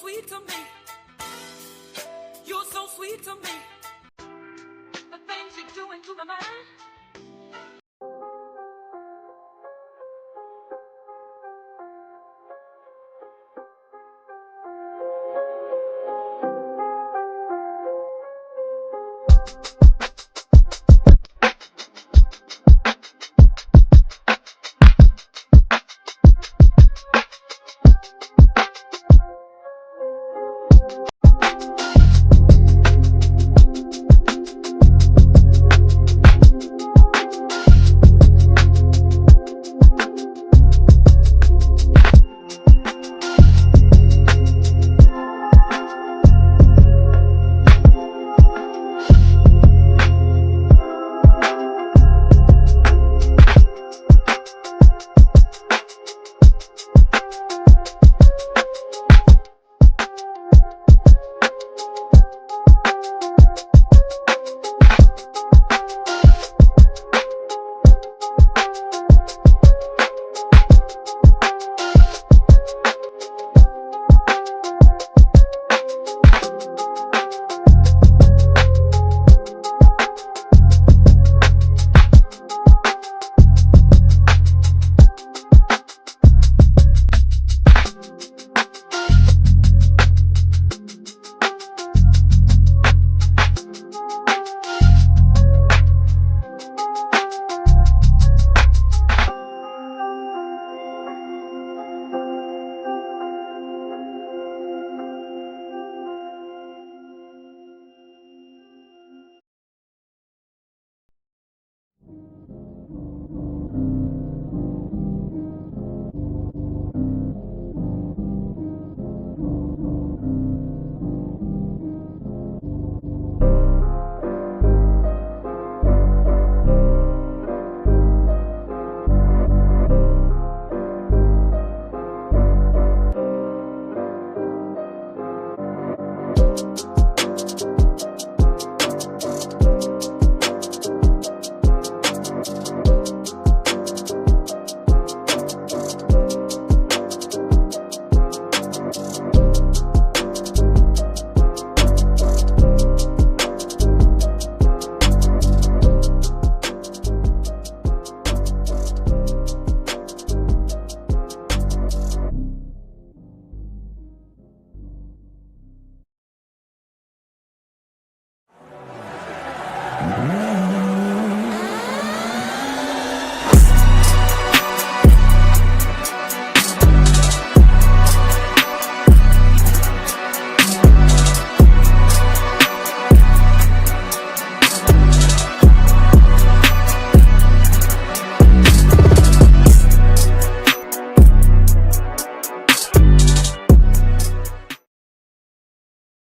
sweet to me. You're so sweet to me. The things you do into my mind.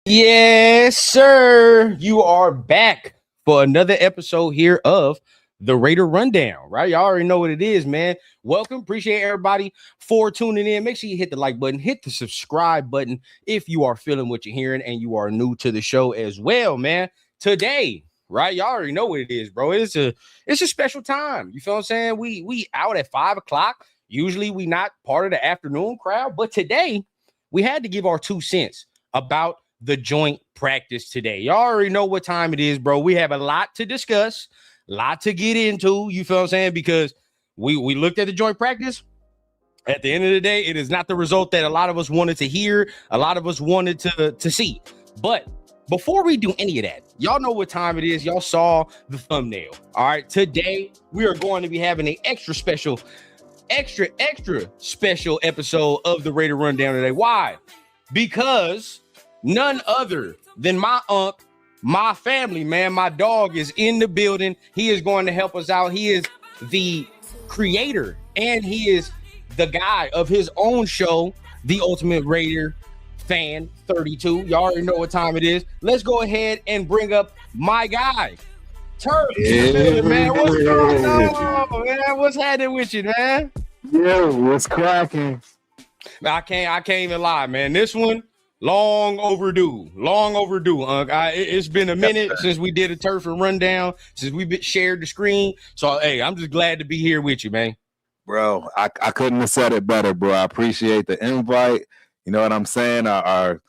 Yes, sir. You are back for another episode here of the Raider Rundown, right? Y'all already know what it is, man. Welcome. Appreciate everybody for tuning in. Make sure you hit the like button, hit the subscribe button if you are feeling what you're hearing and you are new to the show as well, man. Today, right? Y'all already know what it is, bro. It's a special time. You feel what I'm saying? We out at 5 o'clock. Usually we not part of the afternoon crowd, but today we had to give our 2 cents about the joint practice today. Y'all already know what time it is, bro. We have a lot to discuss, a lot to get into. You feel what I'm saying? Because we looked at the joint practice. At the end of the day, it is not the result that a lot of us wanted to hear, a lot of us wanted to see. But before we do any of that, y'all know what time it is. Y'all saw the thumbnail. All right. Today, we are going to be having an extra special episode of the Raider Rundown today. Why? Because none other than my aunt, my family, man, my dog is in the building. He is going to help us out. He is the creator and he is the guy of his own show, The Ultimate Raider Fan 32. Y'all already know what time it is. Let's go ahead and bring up my guy, Turf. Yeah. Man, what's going on, man? What's happening with you, man? Yeah, what's cracking? I can't even lie, man. This one, long overdue. It's been a minute since we did a Turf and Rundown, since we shared the screen. So, hey, I'm just glad to be here with you, man. Bro, I couldn't have said it better, bro. I appreciate the invite. You know what I'm saying? Our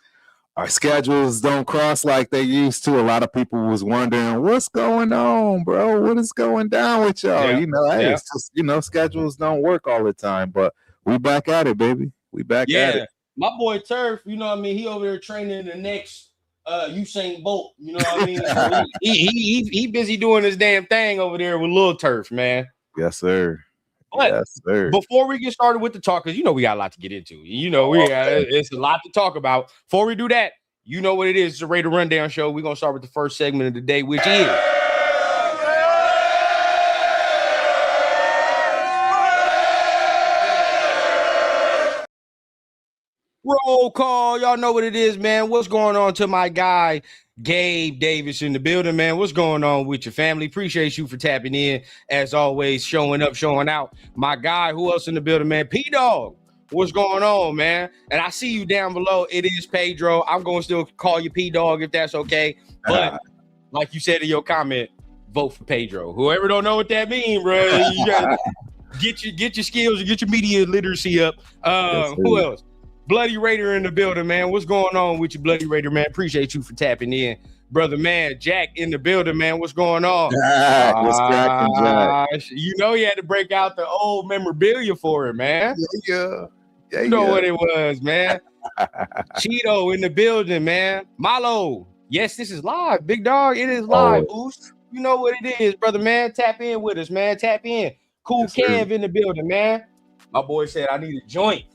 schedules don't cross like they used to. A lot of people was wondering, what's going on, bro? What is going down with y'all? Yeah. You know, hey, Yeah. it's just, you know, schedules don't work all the time, but we back at it, baby. We back at it. My boy Turf, you know what I mean? He over there training the next Usain Bolt, you know what I mean? So he busy doing his damn thing over there with Lil Turf, man. Yes, sir. But yes, sir. Before we get started with the talk, because you know we got a lot to get into. You know, it's a lot to talk about. Before we do that, you know what it is. It's a Raider Rundown show. We're gonna start with the first segment of the day, which is roll call. Y'all know what it is, man. What's going on to my guy Gabe Davis in the building, man? What's going on with your family? Appreciate you for tapping in, as always, showing up, showing out. My guy, who else in the building, man? P-Dog, what's going on, man? And I see you down below. It is Pedro. I'm going to still call you P-Dog if that's okay. But like you said in your comment, vote for Pedro. Whoever don't know what that means, bro, you gotta get your skills and get your media literacy up. Who else? Bloody Raider in the building, man. What's going on with you, Bloody Raider, man? Appreciate you for tapping in. Brother, man, Jack in the building, man. What's going on? What's cracking, Jack? You know he had to break out the old memorabilia for it, man. Yeah. You know what it was, man. Cheeto in the building, man. Malo. Yes, this is live. Big dog, it is live. Boost. You know what it is, brother, man. Tap in with us, man. Tap in. Cool Kev in the building, man. My boy said I need a joint.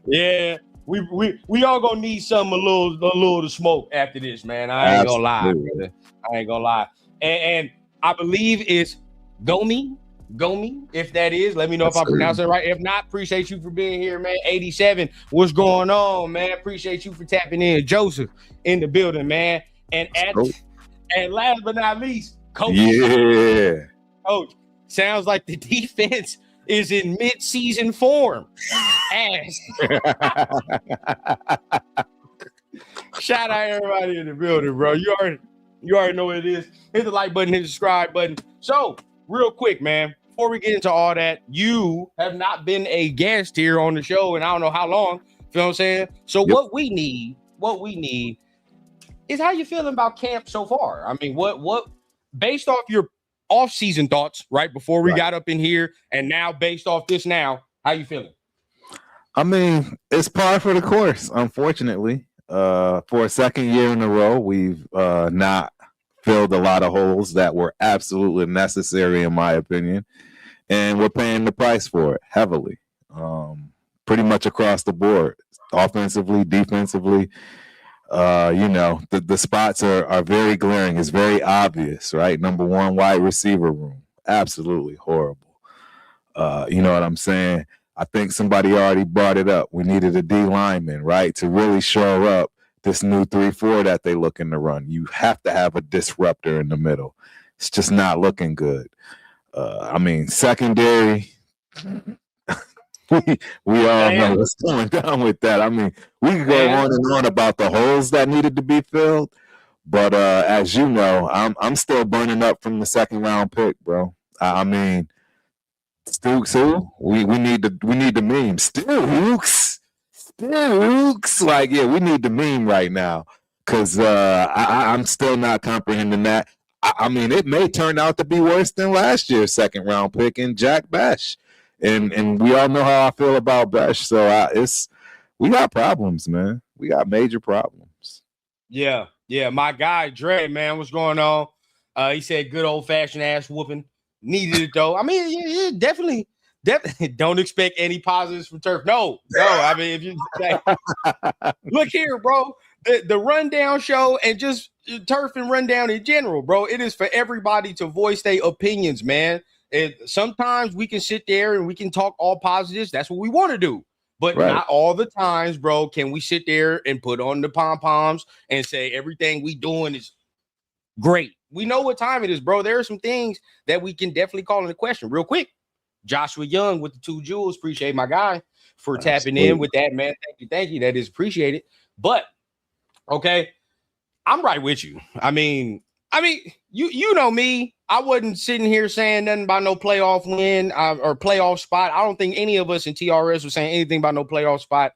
Yeah, we all gonna need something a little to smoke after this, man. I ain't gonna lie, brother. I ain't gonna lie. And I believe it's Gomi. If that is, let me know if I pronounce it right. If not, appreciate you for being here, man. 87, what's going on, man? Appreciate you for tapping in. Joseph in the building, man. And last but not least, Coach. Yeah, Coach. Sounds like the defense is in mid-season form. Ass. Shout out everybody in the building, bro. You already know what it is. Hit the like button, hit the subscribe button. So, real quick, man, before we get into all that, you have not been a guest here on the show and I don't know how long. You know what I'm saying? So what we need is how you feeling about camp so far. I mean, what based off your off-season thoughts, right, before we got up in here, and now based off this now, how you feeling? I mean, it's par for the course, unfortunately. For a second year in a row, we've not filled a lot of holes that were absolutely necessary, in my opinion, and we're paying the price for it heavily, pretty much across the board, offensively, defensively. You know, the spots are very glaring. It's very obvious, right? Number one, wide receiver room. Absolutely horrible. You know what I'm saying? I think somebody already brought it up. We needed a D lineman, right? To really shore up this new 3-4 that they looking to run. You have to have a disruptor in the middle. It's just not looking good. I mean, secondary. We all know what's going down with that. I mean, we could go on and on about the holes that needed to be filled, but as you know, I'm still burning up from the second round pick, bro. I mean, Stooks, we need the meme. Stooks, like we need the meme right now because I'm still not comprehending that. I mean, it may turn out to be worse than last year's second round pick in Jack Bash. And we all know how I feel about Bash, so we got problems, man. We got major problems. Yeah. My guy Dre, man, what's going on? He said good old fashioned ass whooping. Needed it though. I mean, yeah, definitely don't expect any positives from Turf. No. I mean, if you look here, bro, the rundown show and just Turf and rundown in general, bro. It is for everybody to voice their opinions, man. And sometimes we can sit there and we can talk all positives. That's what we want to do. But not all the times, bro, can we sit there and put on the pom-poms and say everything we doing is great. We know what time it is, bro. There are some things that we can definitely call into question. Real quick, Joshua Young with the 2 jewels. Appreciate my guy for tapping in with that, man. Thank you. That is appreciated. But, okay, I'm right with you. I mean, I mean, you know me. I wasn't sitting here saying nothing about no playoff win or playoff spot. I don't think any of us in TRS was saying anything about no playoff spot.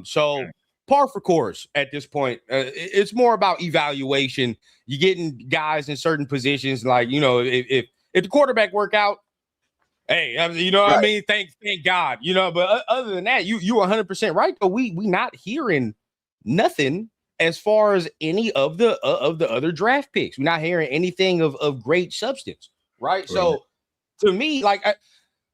So par for course at this point. It's more about evaluation. You're getting guys in certain positions, like, you know, if the quarterback work out, hey, you know what I mean? Thank God, you know. But other than that, you 100% right. But we not hearing nothing as far as any of the other draft picks. We're not hearing anything of great substance, right? So to me, like,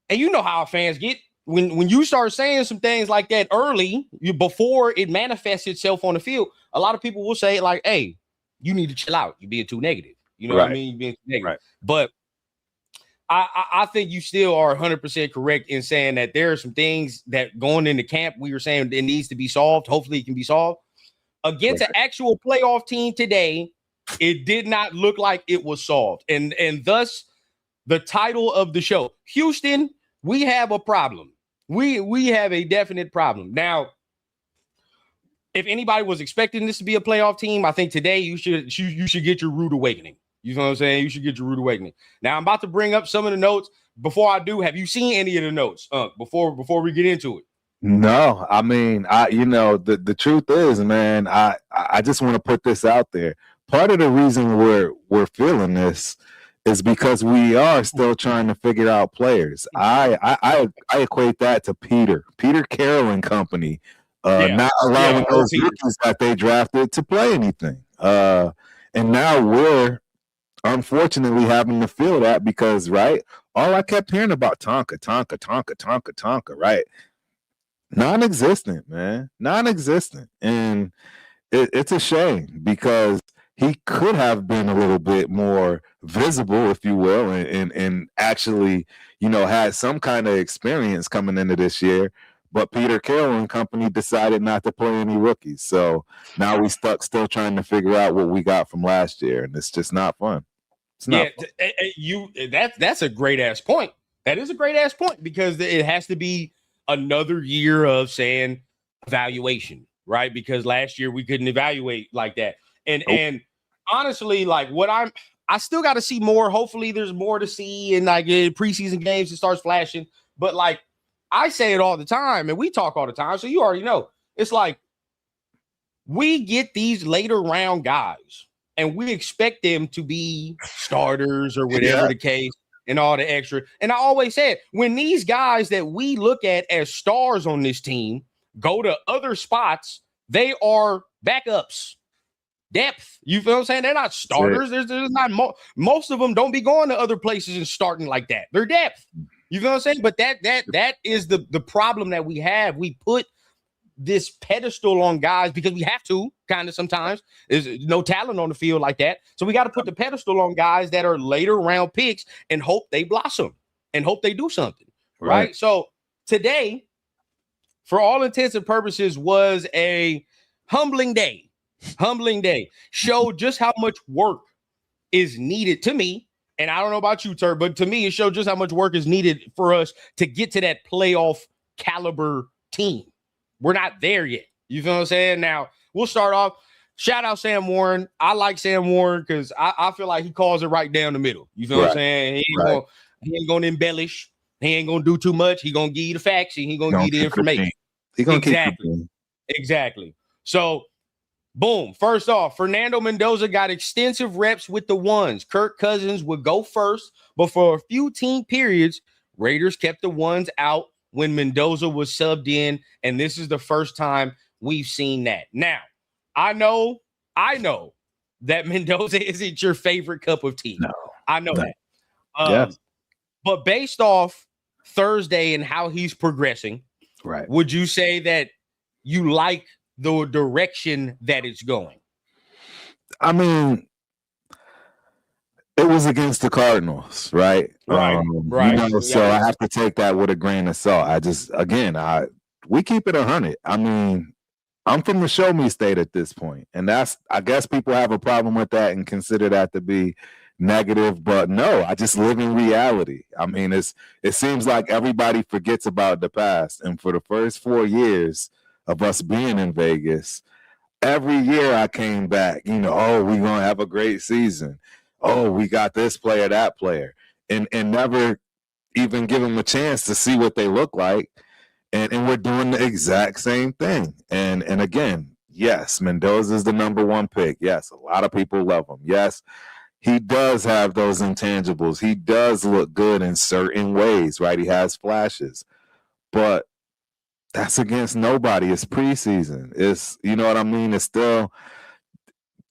and you know how fans get when you start saying some things like that early, before it manifests itself on the field. A lot of people will say, like, hey, you need to chill out. You're being too negative. You know what I mean? You're being too negative. Right. But I think you still are 100% correct in saying that there are some things that going into camp, we were saying it needs to be solved. Hopefully it can be solved. Against an actual playoff team today, it did not look like it was solved. And thus the title of the show, Houston, we have a problem. We have a definite problem. Now, if anybody was expecting this to be a playoff team, I think today you should get your rude awakening. You know what I'm saying? You should get your rude awakening. Now, I'm about to bring up some of the notes. Before I do, have you seen any of the notes? Before we get into it. No, I mean, the truth is, man, I just want to put this out there. Part of the reason we're feeling this is because we are still trying to figure out players. I equate that to Peter Carroll and company, not allowing those rookies that they drafted to play anything. And now we're unfortunately having to feel that because, right, all I kept hearing about Tonka, right? Non-existent, man. Non-existent. And it's a shame because he could have been a little bit more visible, if you will, and actually, you know, had some kind of experience coming into this year. But Peter Carroll and company decided not to play any rookies. So now we stuck still trying to figure out what we got from last year. And it's just not fun. It's not fun. That's a great ass point. That is a great ass point because it has to be another year of saying evaluation, right? Because last year we couldn't evaluate like that. And honestly, like I still got to see more. Hopefully there's more to see in like preseason games. It starts flashing. But like I say it all the time and we talk all the time. So you already know. It's like we get these later round guys and we expect them to be starters or whatever the case. And all the extra. And I always said, when these guys that we look at as stars on this team go to other spots, they are backups. Depth. You feel what I'm saying? They're not starters. There's not most of them don't be going to other places and starting like that. They're depth. You feel what I'm saying? But that is the problem that we have. We put this pedestal on guys because we have to kind of sometimes. There's no talent on the field like that. So we got to put the pedestal on guys that are later round picks and hope they blossom and hope they do something. Right. So today, for all intents and purposes, was a humbling day. Showed just how much work is needed to me. And I don't know about you, Tur, but to me, it showed just how much work is needed for us to get to that playoff caliber team. We're not there yet. You feel what I'm saying? Now, we'll start off. Shout out Sam Warren. I like Sam Warren because I feel like he calls it right down the middle. You feel what I'm saying? He ain't going to embellish. He ain't going to do too much. He going to give you the facts and he going to give you the information. He going to Exactly. So, boom. First off, Fernando Mendoza got extensive reps with the ones. Kirk Cousins would go first, but for a few team periods, Raiders kept the ones out when Mendoza was subbed in, and this is the first time we've seen that. Now, I know that Mendoza isn't your favorite cup of tea. No, I know that. But based off Thursday and how he's progressing, right? Would you say that you like the direction that it's going? I mean, it was against the Cardinals, right? Right. You know, so I have to take that with a grain of salt. We keep it 100. I mean, I'm from the show me state at this point, and I guess people have a problem with that and consider that to be negative, but no, I just live in reality. I mean, it seems like everybody forgets about the past, and for the first 4 years of us being in Vegas, every year I came back, oh, we're going to have a great season. Oh, we got this player, that player. And never even give them a chance to see what they look like. And we're doing the exact same thing. And again, yes, Mendoza is the number one pick. Yes, a lot of people love him. Yes, he does have those intangibles. He does look good in certain ways, right? He has flashes. But that's against nobody. It's preseason. It's, you know what I mean? It's still,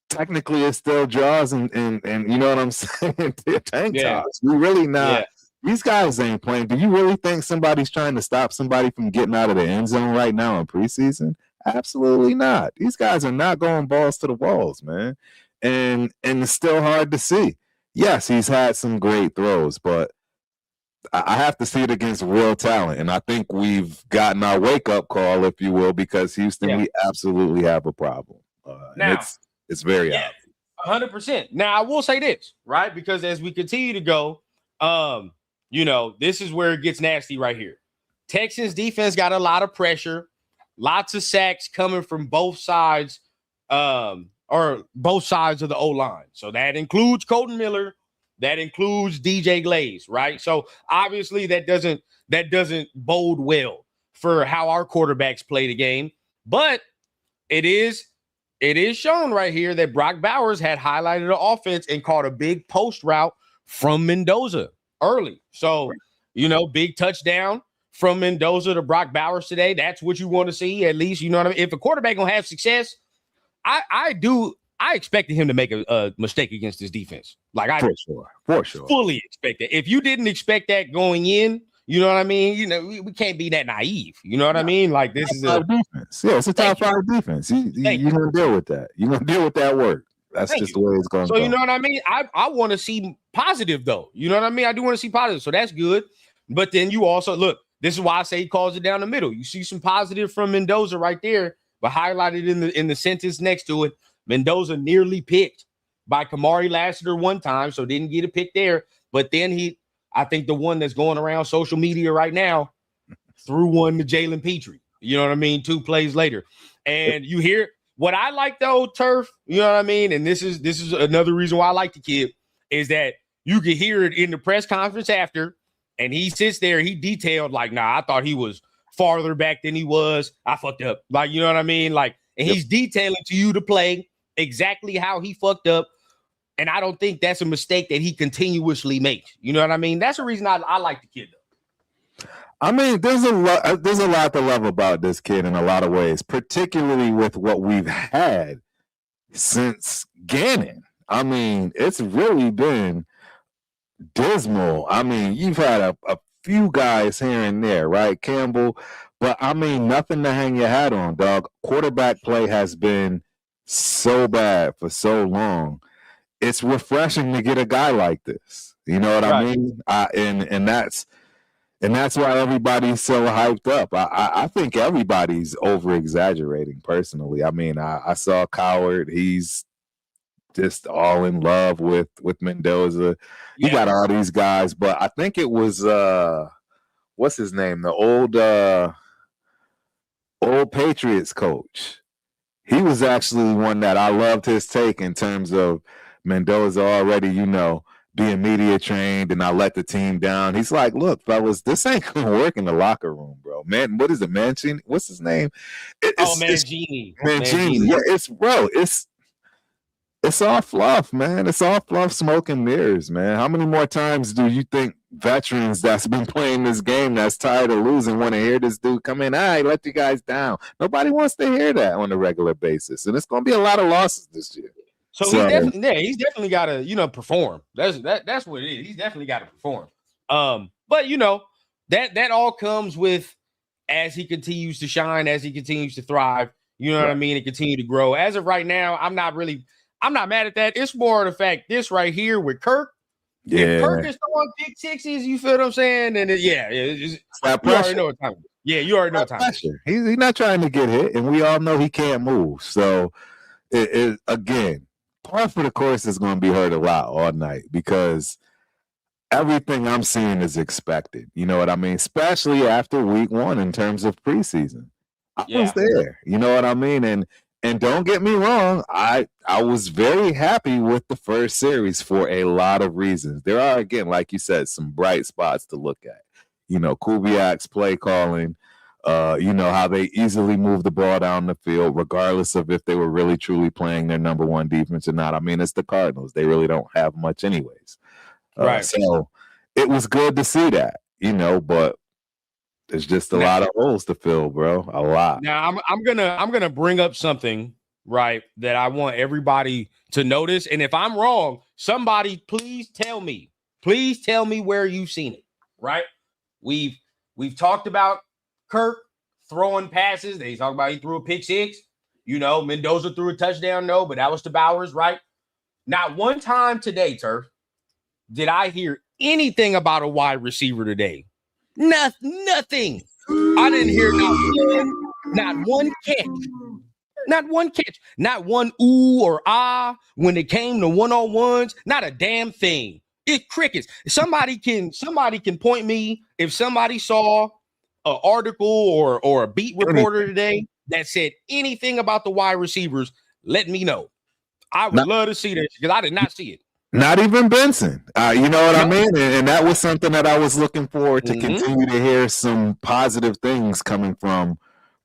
technically, it still draws and you know what I'm saying? Tank tops. We really not. Yeah. These guys ain't playing. Do you really think somebody's trying to stop somebody from getting out of the end zone right now in preseason? Absolutely not. These guys are not going balls to the walls, man. And it's still hard to see. Yes, he's had some great throws, but I have to see it against real talent. And I think we've gotten our wake-up call, if you will, because Houston, we absolutely have a problem. Now, it's very obvious. 100%. Now, I will say this, right? Because as we continue to go, this is where it gets nasty right here. Texans defense got a lot of pressure, lots of sacks coming from both sides, or both sides of the O-line. So that includes Colton Miller, that includes DJ Glaze, right? So obviously that doesn't bode well for how our quarterbacks play the game. But it is shown right here that Brock Bowers had highlighted the offense and caught a big post route from Mendoza early. So, big touchdown from Mendoza to Brock Bowers today. That's what you want to see, at least. You know what I mean? If a quarterback gonna have success, I expected him to make a mistake against this defense. Like for sure, fully expect it. If you didn't expect that going in, you know what I mean? We can't be that naive. You know what I mean? Like this is a defense. Yeah, it's a top 5 defense. You're gonna deal with that. You're gonna deal with that work. That's just the way it's going. So you know what I mean? I want to see positive though. You know what I mean? I do want to see positive. So that's good. But then you also look. This is why I say he calls it down the middle. You see some positive from Mendoza right there, but highlighted in the sentence next to it. Mendoza nearly picked by Kamari Lassiter one time, so didn't get a pick there. But then I think the one that's going around social media right now, threw one to Jalen Petrie. You know what I mean? 2 plays later. And you hear what I like though, Turf, you know what I mean? And this is another reason why I like the kid, is that you could hear it in the press conference after, and he sits there, he detailed like, nah, I thought he was farther back than he was. I fucked up. Like, you know what I mean? Like, and he's detailing to you to play exactly how he fucked up. And I don't think that's a mistake that he continuously makes. You know what I mean? That's the reason I like the kid though. I mean, there's a lot to love about this kid in a lot of ways, particularly with what we've had since Gannon. I mean, it's really been dismal. I mean, you've had a few guys here and there, right? Campbell, but I mean, nothing to hang your hat on, dog. Quarterback play has been so bad for so long. It's refreshing to get a guy like this. You know what I mean? And that's why everybody's so hyped up. I think everybody's over exaggerating personally. I mean, I saw Coward. He's just all in love with Mendoza. You got all these guys, but I think it was what's his name? The old Patriots coach. He was actually one that I loved his take in terms of Mendoza already, being media trained, and I let the team down. He's like, look, fellas, this ain't gonna work in the locker room, bro. Man, what is it, Mancini? What's his name? Mancini. Mancini. Yeah, it's all fluff, man. It's all fluff, smoke, and mirrors, man. How many more times do you think veterans that's been playing this game that's tired of losing want to hear this dude come in? He let you guys down. Nobody wants to hear that on a regular basis, and it's going to be a lot of losses this year. So he's definitely got to perform. That's what it is. He's definitely got to perform. But that all comes with as he continues to shine, as he continues to thrive. You know what I mean, and continue to grow. As of right now, I'm not mad at that. It's more of the fact this right here with Kirk. Yeah, if Kirk is throwing pick sixes, you feel what I'm saying? And you already know what time. You already know what time. He's not trying to get hit, and we all know he can't move. So, again, part for the course is going to be heard a lot all night because everything I'm seeing is expected. You know what I mean? Especially after week 1 in terms of preseason. I was there. You know what I mean? And And don't get me wrong, I was very happy with the first series for a lot of reasons. There are, again, like you said, some bright spots to look at. Kubiak's play calling, how they easily move the ball down the field, regardless of if they were really truly playing their number one defense or not. I mean, it's the Cardinals. They really don't have much anyways. Right. So it was good to see that, but there's just a lot of holes to fill, bro. A lot. Now I'm gonna bring up something, right, that I want everybody to notice. And if I'm wrong, somebody please tell me. Please tell me where you've seen it. Right? We've talked about Kirk throwing passes. They talk about he threw a pick six. Mendoza threw a touchdown, no, but that was to Bowers, right? Not one time today, Turf, did I hear anything about a wide receiver today. Nothing. I didn't hear not one catch. Not one catch. Not one ooh or ah when it came to one-on-ones. Not a damn thing. It's crickets. Somebody can point me if somebody saw an article or a beat reporter today that said anything about the wide receivers. Let me know. I would love to see that because I did not see it. Not even Benson. You know what I mean? And that was something that I was looking forward to continue to hear some positive things coming from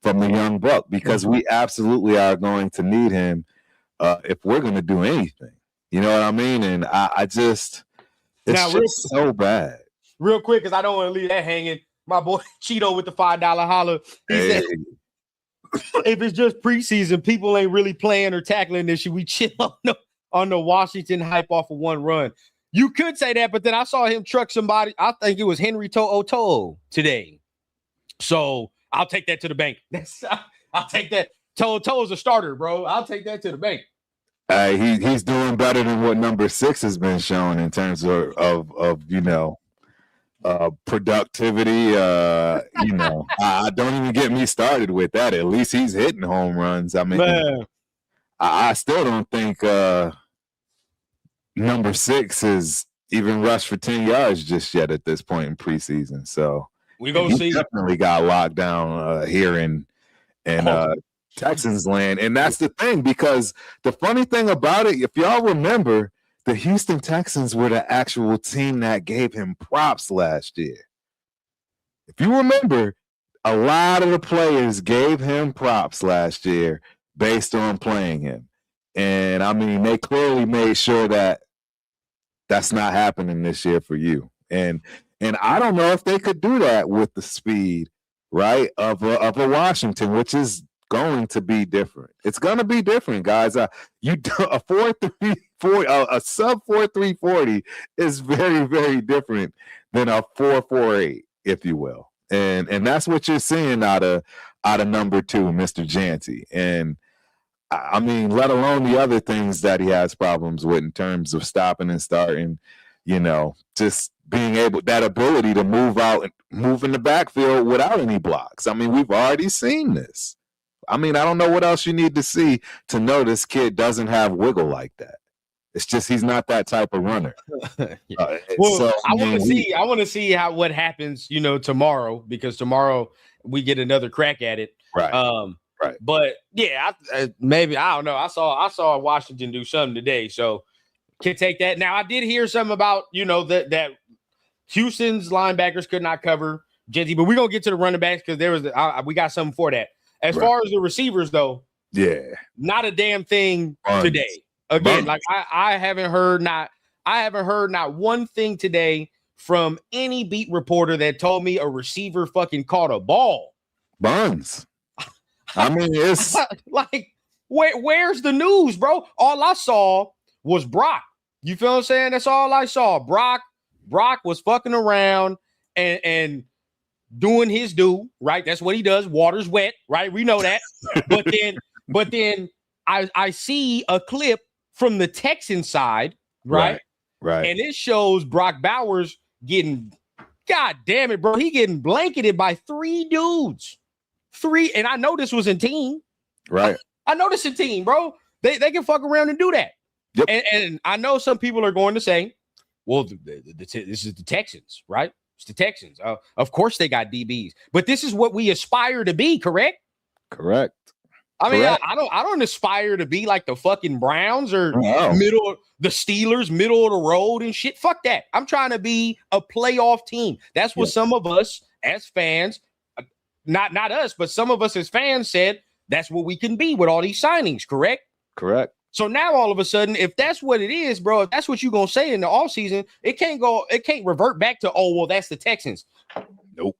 the young buck, because we absolutely are going to need him if we're going to do anything. You know what I mean? And it's just so bad. Real quick, because I don't want to leave that hanging. My boy Cheeto with the $5 holler. He said, if it's just preseason, people ain't really playing or tackling this shit. We chill on the Washington hype off of one run. You could say that, but then I saw him truck somebody. I think it was Henry To'o today. So I'll take that to the bank. I'll take that. To'o's a starter, bro. I'll take that to the bank. He's doing better than what number 6 has been shown in terms of productivity. I don't even get me started with that. At least he's hitting home runs. I mean, I still don't think number 6 has even rushed for 10 yards just yet at this point in preseason. So we go see. Definitely got locked down here in Texans land. And that's the thing, because the funny thing about it, if y'all remember, the Houston Texans were the actual team that gave him props last year. If you remember, a lot of the players gave him props last year based on playing him. And I mean, they clearly made sure that that's not happening this year for you. And I don't know if they could do that with the speed, right, of a Washington, which is going to be different. It's going to be different, guys. A sub 4.340 is very, very different than a 4.48, if you will. And that's what you're seeing out of number 2, Mr. Janty. And I mean, let alone the other things that he has problems with in terms of stopping and starting, just being that ability to move out and move in the backfield without any blocks. I mean, we've already seen this. I mean, I don't know what else you need to see to know this kid doesn't have wiggle like that. It's just he's not that type of runner. I want to see what happens, tomorrow, because tomorrow we get another crack at it. Right. Right. But yeah, maybe I don't know. I saw Washington do something today, so can take that. Now I did hear something about that Houston's linebackers could not cover Genty, but we're gonna get to the running backs because we got something for that. As far as the receivers, though, not a damn thing today. Again, like I haven't heard not one thing today from any beat reporter that told me a receiver fucking caught a ball. Buns. I mean, it's like where's the news, bro? All I saw was Brock. You feel what I'm saying? That's all I saw. Brock was fucking around and doing his due, right? That's what he does. Water's wet, right? We know that. but then I see a clip from the Texan side, right? Right. And it shows Brock Bowers getting, God damn it, bro. He getting blanketed by 3 dudes. 3, and I know this was in team. Right. I know this in team, bro. They can fuck around and do that. Yep. And I know some people are going to say, well, this is the Texans, right? It's the Texans. Of course they got DBs. But this is what we aspire to be, correct? Correct. I mean, I don't aspire to be like the fucking Browns or the Steelers, middle of the road and shit. Fuck that. I'm trying to be a playoff team. That's what some of us as fans, not us, but some of us as fans said that's what we can be with all these signings, correct? Correct. So now all of a sudden, if that's what it is, bro, if that's what you're gonna say in the offseason, it can't revert back to, oh, well, that's the Texans. Nope.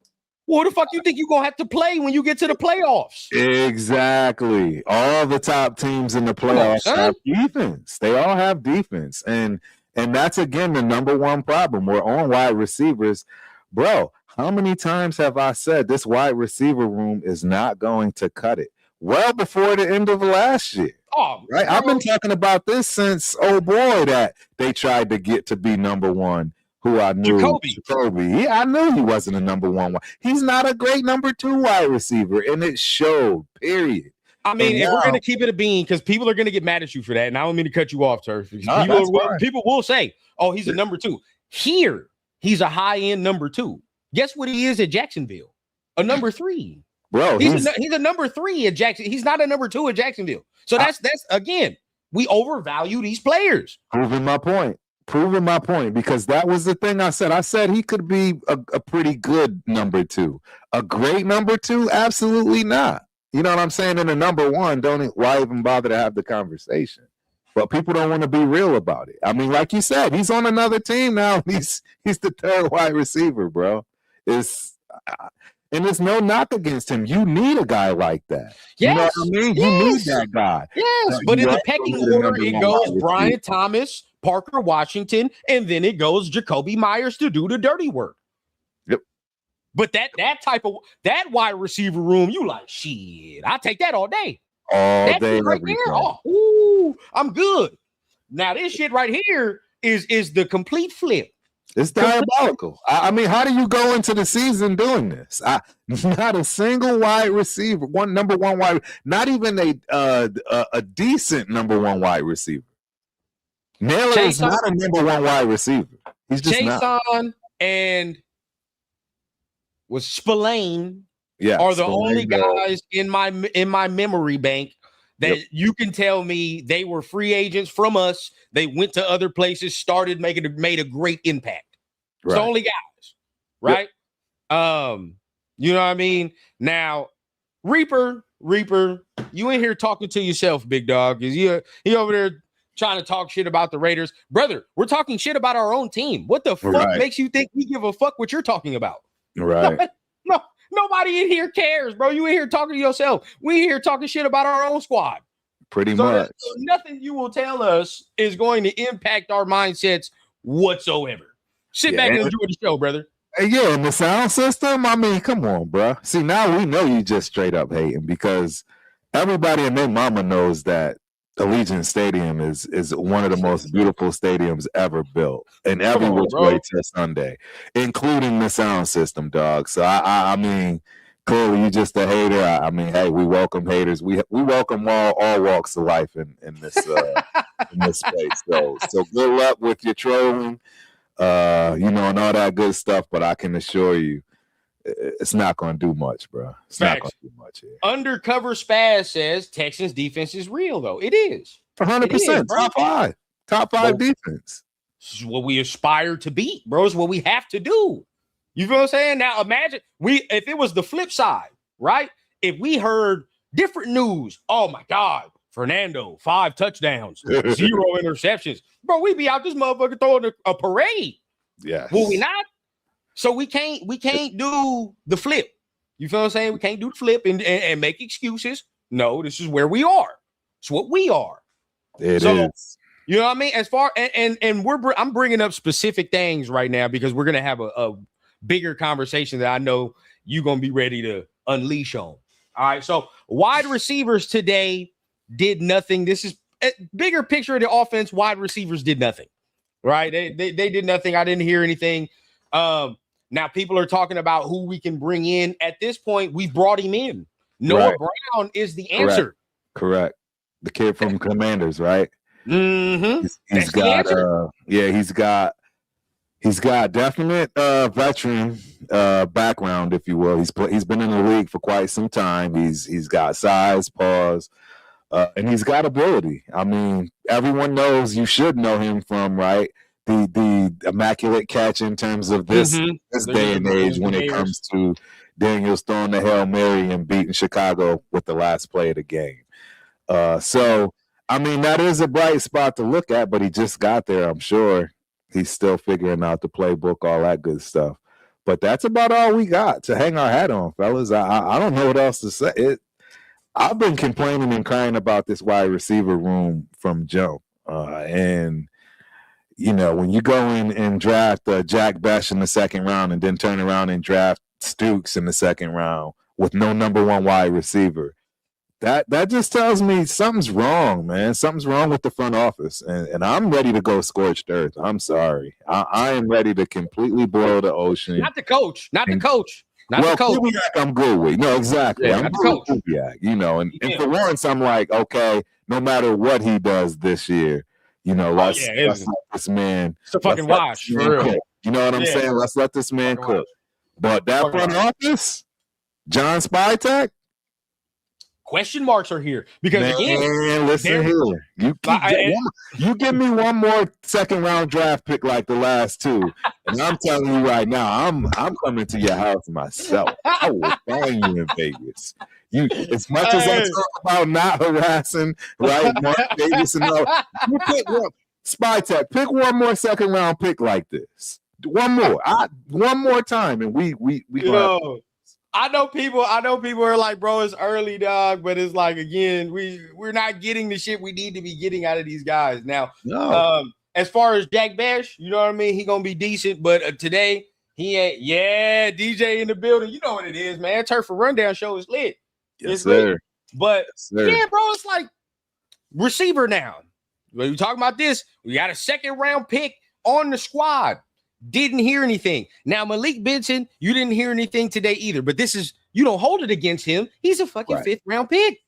What the fuck you think you're going to have to play when you get to the playoffs? Exactly. All the top teams in the playoffs have defense. They all have defense. And that's, again, the number one problem. We're on wide receivers. Bro, how many times have I said this wide receiver room is not going to cut it? Well before the end of last year. Oh, right. I've been talking about this since, that they tried to get to be number one. Who I knew, Jacoby. I knew he wasn't a number one. He's not a great number two wide receiver, and it showed. Period. I mean, if we're gonna keep it a bean, because people are gonna get mad at you for that, and I don't mean to cut you off, Turf. People will say, "Oh, he's a number two." Here, he's a high-end number two. Guess what he is at Jacksonville? A number three, bro. He's a number three at Jackson. He's not a number two at Jacksonville. So that's again, we overvalue these players. Proving my point, because that was the thing I said. I said he could be a pretty good number two. A great number two? Absolutely not. You know what I'm saying? In a number one, why even bother to have the conversation? But people don't want to be real about it. I mean, like you said, he's on another team now. He's the third wide receiver, bro. And there's no knock against him. You need a guy like that. Yes. You know what I mean? You need that guy. Yes, but in the pecking order, it goes Brian Thomas, Parker Washington, and then it goes Jacoby Myers to do the dirty work. Yep. But that wide receiver room, you like, shit, I'll take that all day. All day, right there. I'm good. Now this shit right here is the complete flip. It's diabolical. I mean, how do you go into the season doing this? Not a single wide receiver, number one wide, not even a decent number one wide receiver. Naylor is not a number one wide receiver. He's just Jason and Spillane are the only guys in my memory bank that you can tell me they were free agents from us. They went to other places, made a great impact. It's the only guys, right? Yep. You know what I mean? Now, Reaper, you in here talking to yourself, big dog. Is he over there trying to talk shit about the Raiders? Brother, we're talking shit about our own team. What the fuck makes you think we give a fuck what you're talking about? Right. No, nobody in here cares, bro. You in here talking to yourself. We in here talking shit about our own squad. Pretty much. So nothing you will tell us is going to impact our mindsets whatsoever. Sit back and enjoy the show, brother. Yeah, and the sound system, I mean, come on, bro. See, now we know you just straight up hating because everybody and their mama knows that Allegiant Stadium is one of the most beautiful stadiums ever built in every which way to Sunday, including the sound system, dog. So, I mean, clearly you just a hater. I mean, hey, we welcome haters. We welcome all walks of life in this in this space. So good luck with your trolling. And all that good stuff, but I can assure you it's not going to do much, bro. It's not going to do much here. Undercover Spaz says Texans defense is real, though. It is. 100%. Top five defense. This is what we aspire to be, bro. It's what we have to do. You feel what I'm saying? Now imagine if it was the flip side, right? If we heard different news, oh my God, Fernando, 5 touchdowns, 0 interceptions. Bro, we be out this motherfucker throwing a parade. Yeah. Will we not? So we can't do the flip. You feel what I'm saying? We can't do the flip and make excuses. No, this is where we are. It's what we are. It is. You know what I mean? As far and I'm bringing up specific things right now because we're gonna have a bigger conversation that I know you're gonna be ready to unleash on. All right. So wide receivers today did nothing. This is a bigger picture of the offense. Wide receivers did nothing, right? They did nothing. I didn't hear anything. Now people are talking about who we can bring in. At this point, we brought him in. Noah Brown is the answer. Correct. The kid from Commanders, right? Mm-hmm. He's got He's got definite veteran background, if you will. He's been in the league for quite some time. He's got size, pause, and he's got ability. I mean, everyone knows, you should know him from, right, the immaculate catch in terms of this day and age when it comes to Daniels throwing the Hail Mary and beating Chicago with the last play of the game. So, I mean, that is a bright spot to look at, but he just got there. I'm sure he's still figuring out the playbook, all that good stuff. But that's about all we got to hang our hat on, fellas. I don't know what else to say. I've been complaining and crying about this wide receiver room from jump. And, you know, when you go in and draft Jack Besh in the second round and then turn around and draft Stukes in the second round with no number one wide receiver, that just tells me something's wrong, man. Something's wrong with the front office. And I'm ready to go scorched earth. I'm sorry. I am ready to completely boil the ocean. Not the coach. Not the coach. Not the coach. Kubiak, I'm good with. No, exactly. Yeah, I'm good with Kubiak, you know. And for once, I'm like, okay, no matter what he does this year, you know, let's let this man. It's a fucking wash, for real. Cook. You know what I'm saying? Let's let this man cook. But that front office, John Spytek, question marks are here because again, listen here. You give me one more second round draft pick like the last two, and I'm telling you right now, I'm coming to your house myself. I will find you in Vegas. You, as much as I talk about not harassing, right, Mark Davis and all, you pick one. Spytek, pick one more second round pick like this. One more time, and we go. I know people are like, bro, it's early, dog, but it's like, again, we're not getting the shit we need to be getting out of these guys. Now, as far as Jack Bash, you know what I mean? He gonna be decent, but today he ain't. DJ in the building. You know what it is, man. Turf for Rundown show is lit. Yes, sir. Lit. But yeah, bro, it's like receiver now. When we talking about this, we got a second round pick on the squad. Didn't hear anything. Now, Malik Benson, you didn't hear anything today either, but this is, you don't hold it against him. He's a fucking fifth round pick.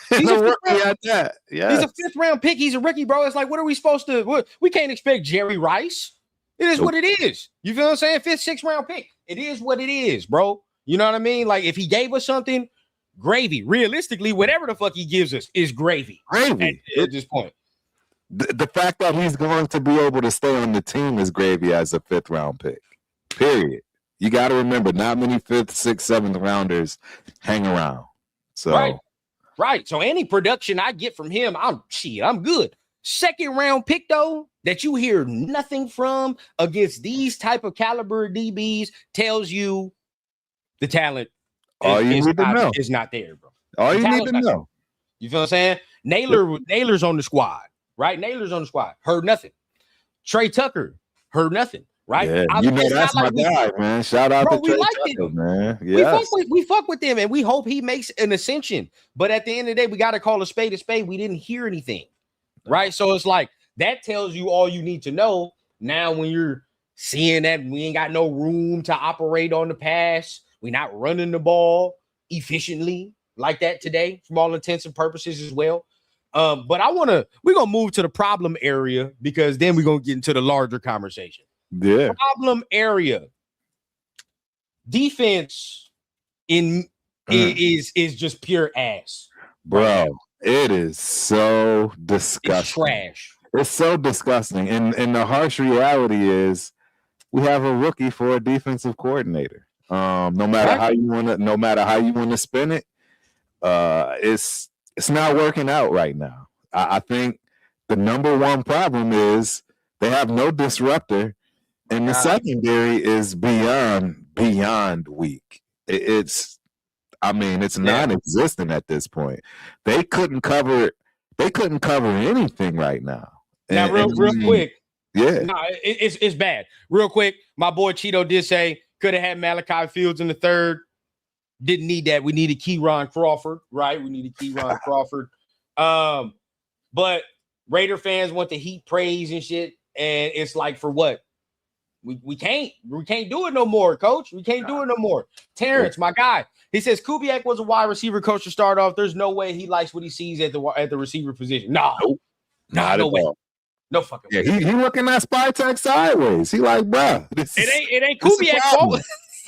He's a rookie at that. Yeah. He's a fifth round pick. He's a rookie, bro. It's like, what are we supposed to, we can't expect Jerry Rice. It is what it is. You feel what I'm saying? Fifth, sixth round pick. It is what it is, bro. You know what I mean? Like, if he gave us something, gravy. Realistically, whatever the fuck he gives us is gravy. Gravy. At this point. The fact that he's going to be able to stay on the team is gravy as a fifth round pick. Period. You got to remember, not many fifth, sixth, seventh rounders hang around. So right. So any production I get from him, I'm good. Second round pick though, that you hear nothing from against these type of caliber DBs tells you the talent is not there, bro. All you need to know. You feel what I'm saying? Naylor's on the squad. Right? Naylor's on the squad. Heard nothing. Trey Tucker. Heard nothing. Right? Yeah, you know that's my guy, man. Shout out to Trey Tucker, man. Yes. We fuck with him, and we hope he makes an ascension. But at the end of the day, we got to call a spade a spade. We didn't hear anything. Right? So it's like, that tells you all you need to know. Now, when you're seeing that we ain't got no room to operate on the pass, we're not running the ball efficiently like that today, from all intents and purposes as well. But we're gonna move to the problem area, because then we're gonna get into the larger conversation. Yeah. Problem area. Defense is just pure ass. Bro, it is so disgusting. It's trash. It's so disgusting. And the harsh reality is we have a rookie for a defensive coordinator. No matter how you want to spin it, it's not working out right now. I think the number one problem is they have no disruptor, and the secondary is beyond weak. It's non-existent at this point. They couldn't cover anything right now. Now, real quick. Yeah. No, it's bad. Real quick, my boy Cheeto did say could have had Malachi Fields in the third. Didn't need that. We needed Keyron Crawford, right? We needed Keyron Crawford. But Raider fans want the heat praise and shit, and it's like, for what? We can't do it no more, coach. We can't do it no more. Terrence, my guy, he says Kubiak was a wide receiver coach to start off. There's no way he likes what he sees at the receiver position. No, not at all. No fucking way. Yeah, he looking at Spytek sideways. He like, bruh, It ain't Kubiak's fault.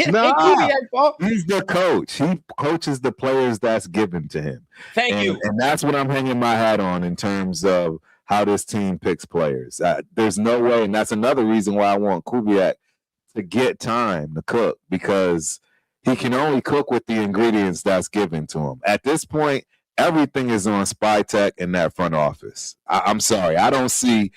Nah, he's the coach. He coaches the players that's given to him. Thank you. And that's what I'm hanging my hat on in terms of how this team picks players. There's no way, and that's another reason why I want Kubiak to get time to cook, because he can only cook with the ingredients that's given to him. At this point, everything is on Spytek in that front office. I'm sorry. I don't see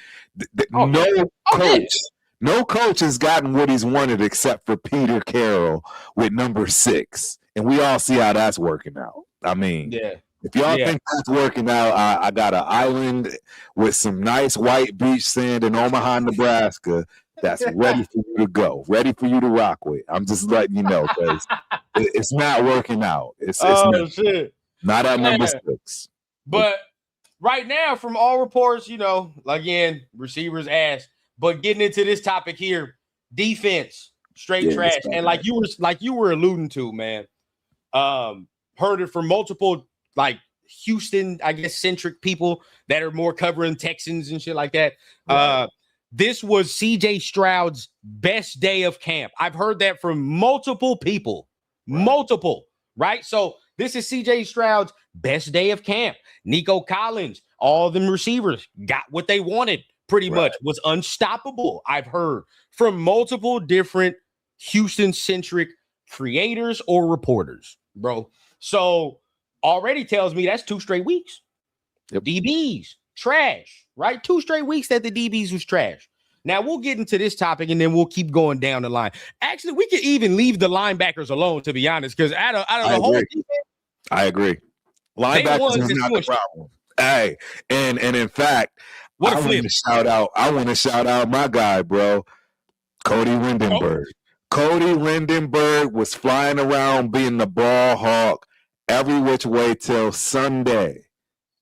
no coach has gotten what he's wanted except for Peter Carroll with number 6. And we all see how that's working out. I mean, if y'all think that's working out, I got an island with some nice white beach sand in Omaha, Nebraska that's ready for you to go, ready for you to rock with. I'm just letting you know, because it's not working out. It's not at number 6. But right now, from all reports, again, receivers ass. But getting into this topic here, defense, straight trash. And like you were alluding to, man, heard it from multiple Houston, I guess, centric people that are more covering Texans and shit like that. Right. This was CJ Stroud's best day of camp. I've heard that from multiple people, right? So this is CJ Stroud's best day of camp. Nico Collins, all them receivers got what they wanted pretty much, was unstoppable. I've heard from multiple different Houston-centric creators or reporters, bro. So already tells me that's 2 straight weeks. Yep. DBs, trash, right? 2 straight weeks that the DBs was trash. Now we'll get into this topic and then we'll keep going down the line. Actually, we could even leave the linebackers alone, to be honest, because out of the whole defense, I agree. Linebackers is not the problem. Hey, and in fact, I want to shout out my guy, bro, Cody Lindenberg. Cody Lindenberg was flying around being the ball hawk every which way till Sunday.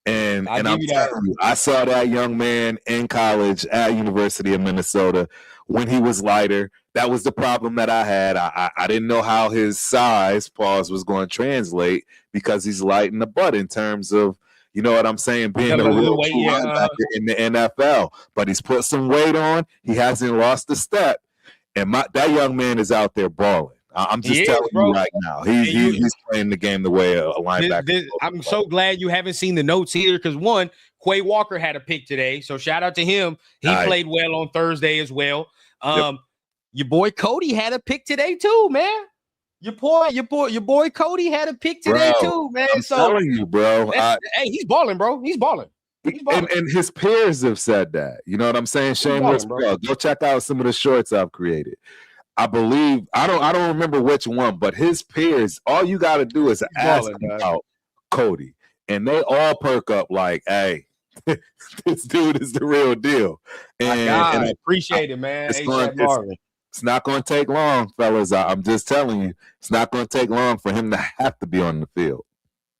And I'm telling you, I saw that young man in college at University of Minnesota when he was lighter. That was the problem that I had. I didn't know how his size, was going to translate, because he's light in the butt in terms of, you know what I'm saying, being a real linebacker in the NFL. But he's put some weight on. He hasn't lost a step. And that young man is out there balling. I'm just telling you right now. He's playing the game the way a linebacker. I'm so glad you haven't seen the notes here, because one, Quay Walker had a pick today, so shout out to him. He played well on Thursday as well. Your boy Cody had a pick today too, man. Your boy Cody had a pick today too, man. I'm telling you, bro. Hey, he's balling, bro. He's balling. And his peers have said that. You know what I'm saying? Shameless plug. Go check out some of the shorts I've created. I believe I don't remember which one, but his peers, all you got to do is ask about Cody, and they all perk up like, "Hey, this dude is the real deal." And I appreciate it, man. It's not going to take long, fellas. I'm just telling you, it's not going to take long for him to have to be on the field.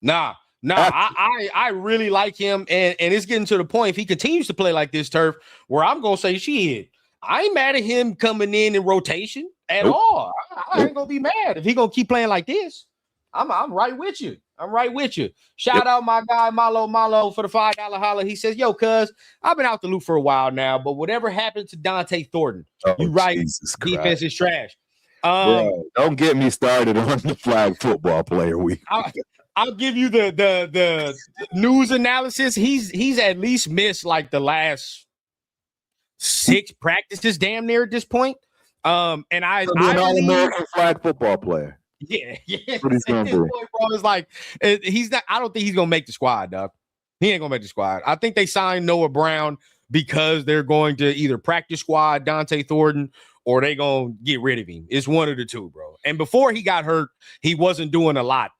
Nah. I really like him, and it's getting to the point, if he continues to play like this, Turf, where I'm gonna say, shit, I ain't mad at him coming in rotation at all. I ain't gonna be mad if he gonna keep playing like this. I'm right with you. Shout out my guy Malo for the $5 holler. He says, "Yo, cuz I've been out the loop for a while now, but whatever happened to Dante Thornton? You right? Defense is trash." Bro, don't get me started on the flag football player week. I'll give you the news analysis. He's at least missed like the last 6 practices, damn near at this point. And I All-American flag football player. Yeah. What he's gonna do? Bro, it's like he's not. I don't think he's gonna make the squad, dog. He ain't gonna make the squad. I think they signed Noah Brown because they're going to either practice squad Dante Thornton or they gonna get rid of him. It's one of the two, bro. And before he got hurt, he wasn't doing a lot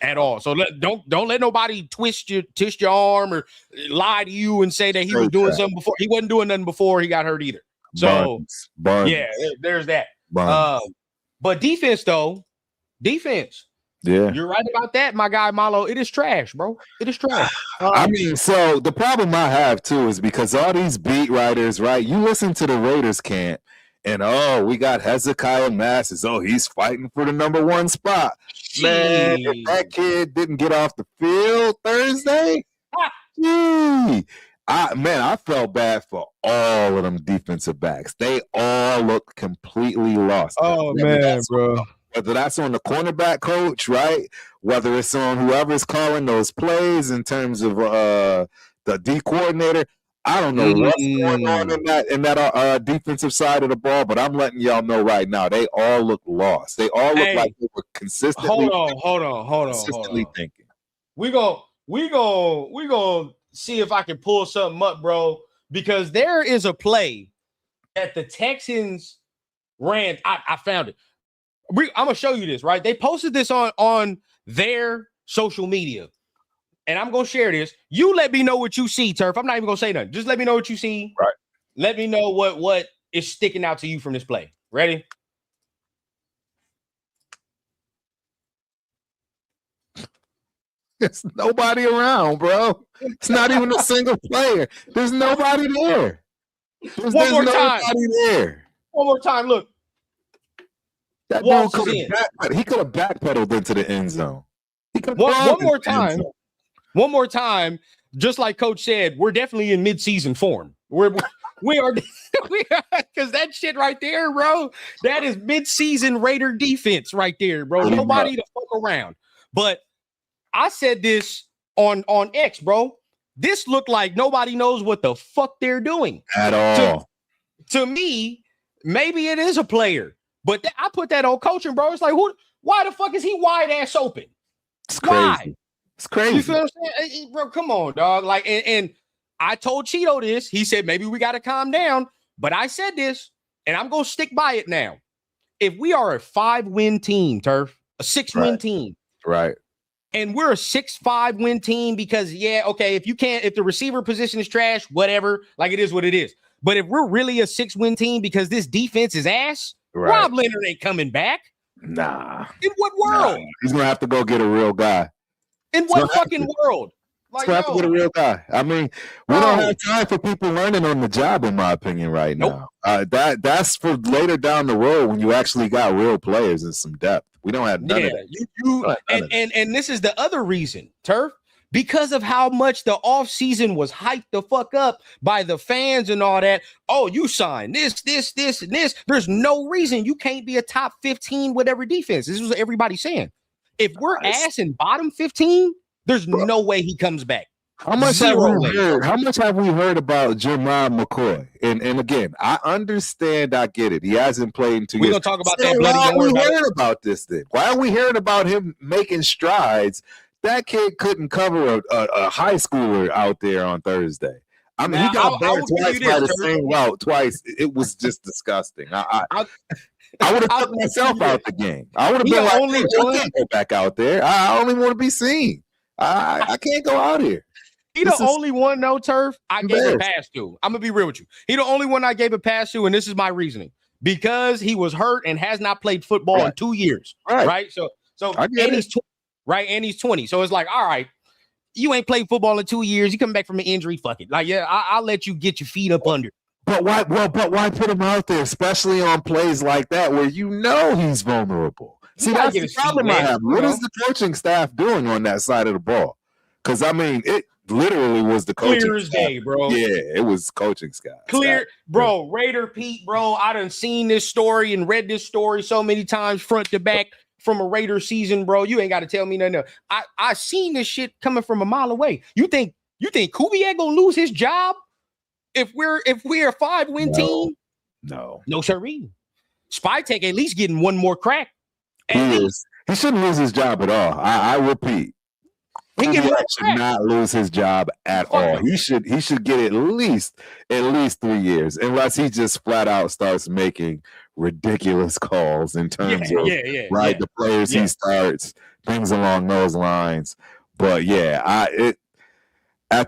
at all. So don't let nobody twist your arm or lie to you and say that he was doing something before. He wasn't doing nothing before he got hurt either. So yeah, there's that. But defense though. Yeah, you're right about that, my guy Malo. It is trash, bro. It is trash. I mean, so the problem I have too is because all these beat writers, right? You listen to the Raiders camp, and we got Hezekiah Masses. He's fighting for the number 1 spot. Man, if that kid didn't get off the field Thursday, I I felt bad for all of them defensive backs. They all look completely lost. Oh, man, bro. Whether that's on the cornerback coach, right? Whether it's on whoever's calling those plays in terms of the D coordinator. I don't know what's going on in that defensive side of the ball, but I'm letting y'all know right now, they all look lost. They all look like they were consistently. Hold on. Thinking. We gonna see if I can pull something up, bro, because there is a play that the Texans ran. I found it. I'm gonna show you this, right? They posted this on their social media, and I'm gonna share this. You let me know what you see, Turf. I'm not even gonna say nothing. Just let me know what you see. Right. Let me know what is sticking out to you from this play. Ready? There's nobody around, bro. It's not even a single player. There's nobody there. One more time. There. One more time. Look. That ball could have he could have backpedaled into the end zone. One more time. One more time. Just like Coach said, we're definitely in mid-season form. We are because that shit right there, bro. That is mid-season Raider defense right there, bro. Nobody to fuck around. But I said this on X, bro. This looked like nobody knows what the fuck they're doing at all. To me, maybe it is a player, but I put that on coaching, bro. It's like, why the fuck is he wide ass open? It's crazy. Why? It's crazy. You feel what I'm saying? Bro, come on, dog. Like, and I told Cheeto this. He said, maybe we got to calm down. But I said this, and I'm going to stick by it now. If we are a 5-win team, Turf, a 6-win team. Right. And we're a 6-5 win team because, if the receiver position is trash, whatever, like it is what it is. But if we're really a 6-win team because this defense is ass, Rob Leonard ain't coming back. Nah. In what world? Nah. He's going to have to go get a real guy. In what fucking world? Like, have to get a real guy. I mean, we don't have time for people learning on the job, in my opinion, right now. That's for later down the road when you actually got real players and some depth. We don't have none of that. And this is the other reason, Turf, because of how much the offseason was hyped the fuck up by the fans and all that. Oh, you signed this, and this. There's no reason you can't be a top 15 whatever defense. This is what everybody's saying. If we're ass in bottom 15, there's no way he comes back. How much have we heard about Jermon McCoy? And again, I understand, I get it. He hasn't played in 2 years. We're gonna talk about that bloody. Why are we hearing about this then? Why are we hearing about him making strides? That kid couldn't cover a high schooler out there on Thursday. I mean, he got burned twice by the same route twice. It was just disgusting. I would have took myself out the game. I would have been like, I can't go back out there. I only want to be seen. I can't go out here. He the only one, no, Turf, I gave a pass to. I'm going to be real with you. He the only one I gave a pass to, and this is my reasoning. Because he was hurt and has not played football in 2 years. Right? So and he's 20, right? And he's 20. So it's like, all right, you ain't played football in 2 years. You come back from an injury, fuck it. Like, I'll let you get your feet up under. But why? But why put him out there, especially on plays like that where you know he's vulnerable? See, that's the problem I have. What is the coaching staff doing on that side of the ball? Because I mean, it literally was the coaching clear as day, bro. Yeah, it was coaching staff. Clear, bro. Raider Pete, bro. I done seen this story and read this story so many times, front to back, from a Raider season, bro. You ain't got to tell me nothing. I seen this shit coming from a mile away. You think Kubiak gonna lose his job if we're a 5-win team? No, sirree. Spytek at least getting one more crack. He shouldn't lose his job at all. I repeat. He should not lose his job at all. He should get at least 3 years, unless he just flat out starts making ridiculous calls in terms of the players he starts, things along those lines. But at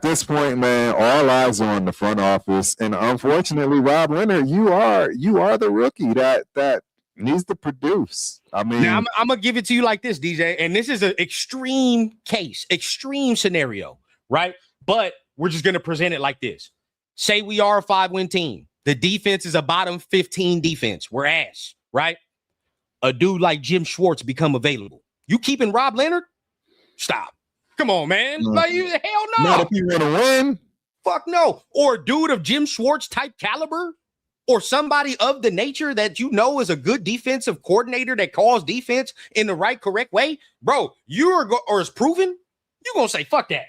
this point, man, all eyes are on the front office, and unfortunately, Rob Leonard, you are the rookie that needs to produce. I mean, now I'm gonna give it to you like this, DJ, and this is an extreme case, extreme scenario, right? But we're just gonna present it like this. Say we are a 5-win team. The defense is a bottom 15 defense. We're ass, right? A dude like Jim Schwartz become available. You keeping Rob Leonard? Stop. Come on, man. Like, hell no. Not if you want to win. Fuck no. Or a dude of Jim Schwartz type caliber, or somebody of the nature that you know is a good defensive coordinator that calls defense in the right, correct way, bro, or is proven, you're going to say, fuck that.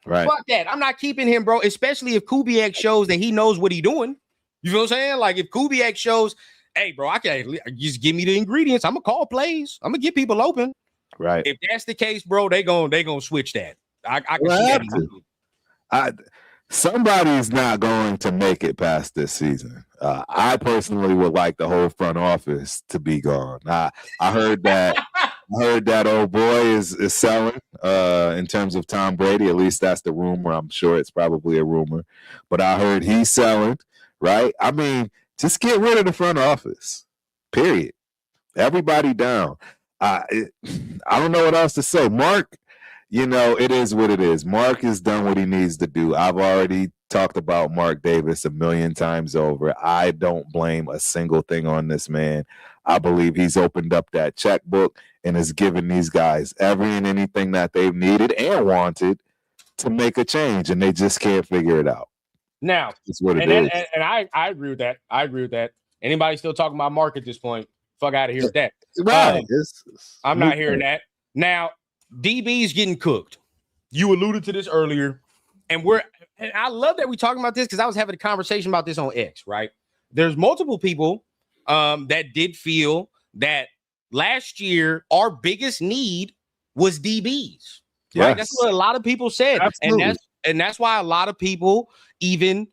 Right. Fuck that. I'm not keeping him, bro, especially if Kubiak shows that he knows what he's doing. You feel what I'm saying? Like, if Kubiak shows, hey, bro, I can just give me the ingredients. I'm going to call plays. I'm going to get people open. Right. If that's the case, bro, they gonna switch that. I can see that. Somebody's not going to make it past this season. I personally would like the whole front office to be gone. I heard that. I heard that old boy is selling in terms of Tom Brady. At least that's the rumor. I'm sure it's probably a rumor, but I heard he's selling. Right? I mean, just get rid of the front office. Period. Everybody down. I don't know what else to say. Mark, it is what it is. Mark has done what he needs to do. I've already talked about Mark Davis a million times over. I don't blame a single thing on this man. I believe he's opened up that checkbook and has given these guys every and anything that they've needed and wanted to make a change, and they just can't figure it out. Now, that's what it is. And I agree with that. I agree with that. Anybody still talking about Mark at this point? Fuck out of here with that. Right. I'm not hearing that. Now, DB's getting cooked. You alluded to this earlier, and I love that we're talking about this because I was having a conversation about this on X, right? There's multiple people that did feel that last year our biggest need was DBs. Yes. Right? That's what a lot of people said. Absolutely. And that's why a lot of people, even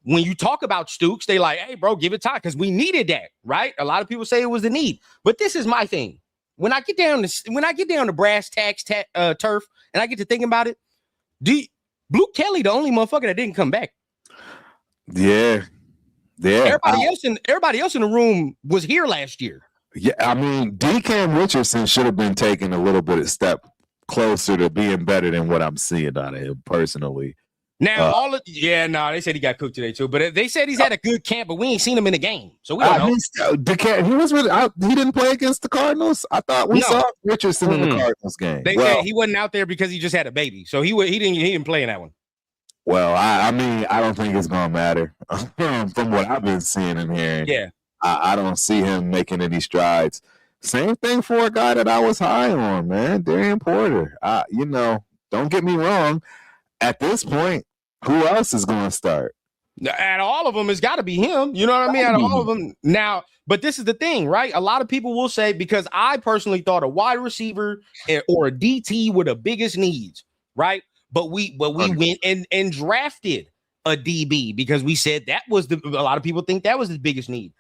when you talk about Stooks, they like, hey, bro, give it time because we needed that, right? A lot of people say it was the need. But this is my thing. When I get down to brass tacks turf and I get to thinking about it, Blue Kelly the only motherfucker that didn't come back. Yeah. Everybody else in the room was here last year. Yeah, I mean, Cam Richardson should have been taking a little bit of step closer to being better than what I'm seeing out of him personally. Now, they said he got cooked today too, but they said he's had a good camp, but we ain't seen him in the game, so we don't know. He was really he didn't play against the Cardinals. I thought we saw Richardson in the Cardinals game. They said he wasn't out there because he just had a baby, so he didn't play in that one. Well, I mean, I don't think it's gonna matter from what I've been seeing and hearing. Yeah, I don't see him making any strides. Same thing for a guy that I was high on, man, Darian Porter. Don't get me wrong. At this point, who else is going to start? At all of them, it's got to be him. You know what I mean? At all of them. Now, but this is the thing, right? A lot of people will say, because I personally thought a wide receiver or a DT were the biggest needs, right? But we went and drafted a DB because we said that was a lot of people think that was the biggest need.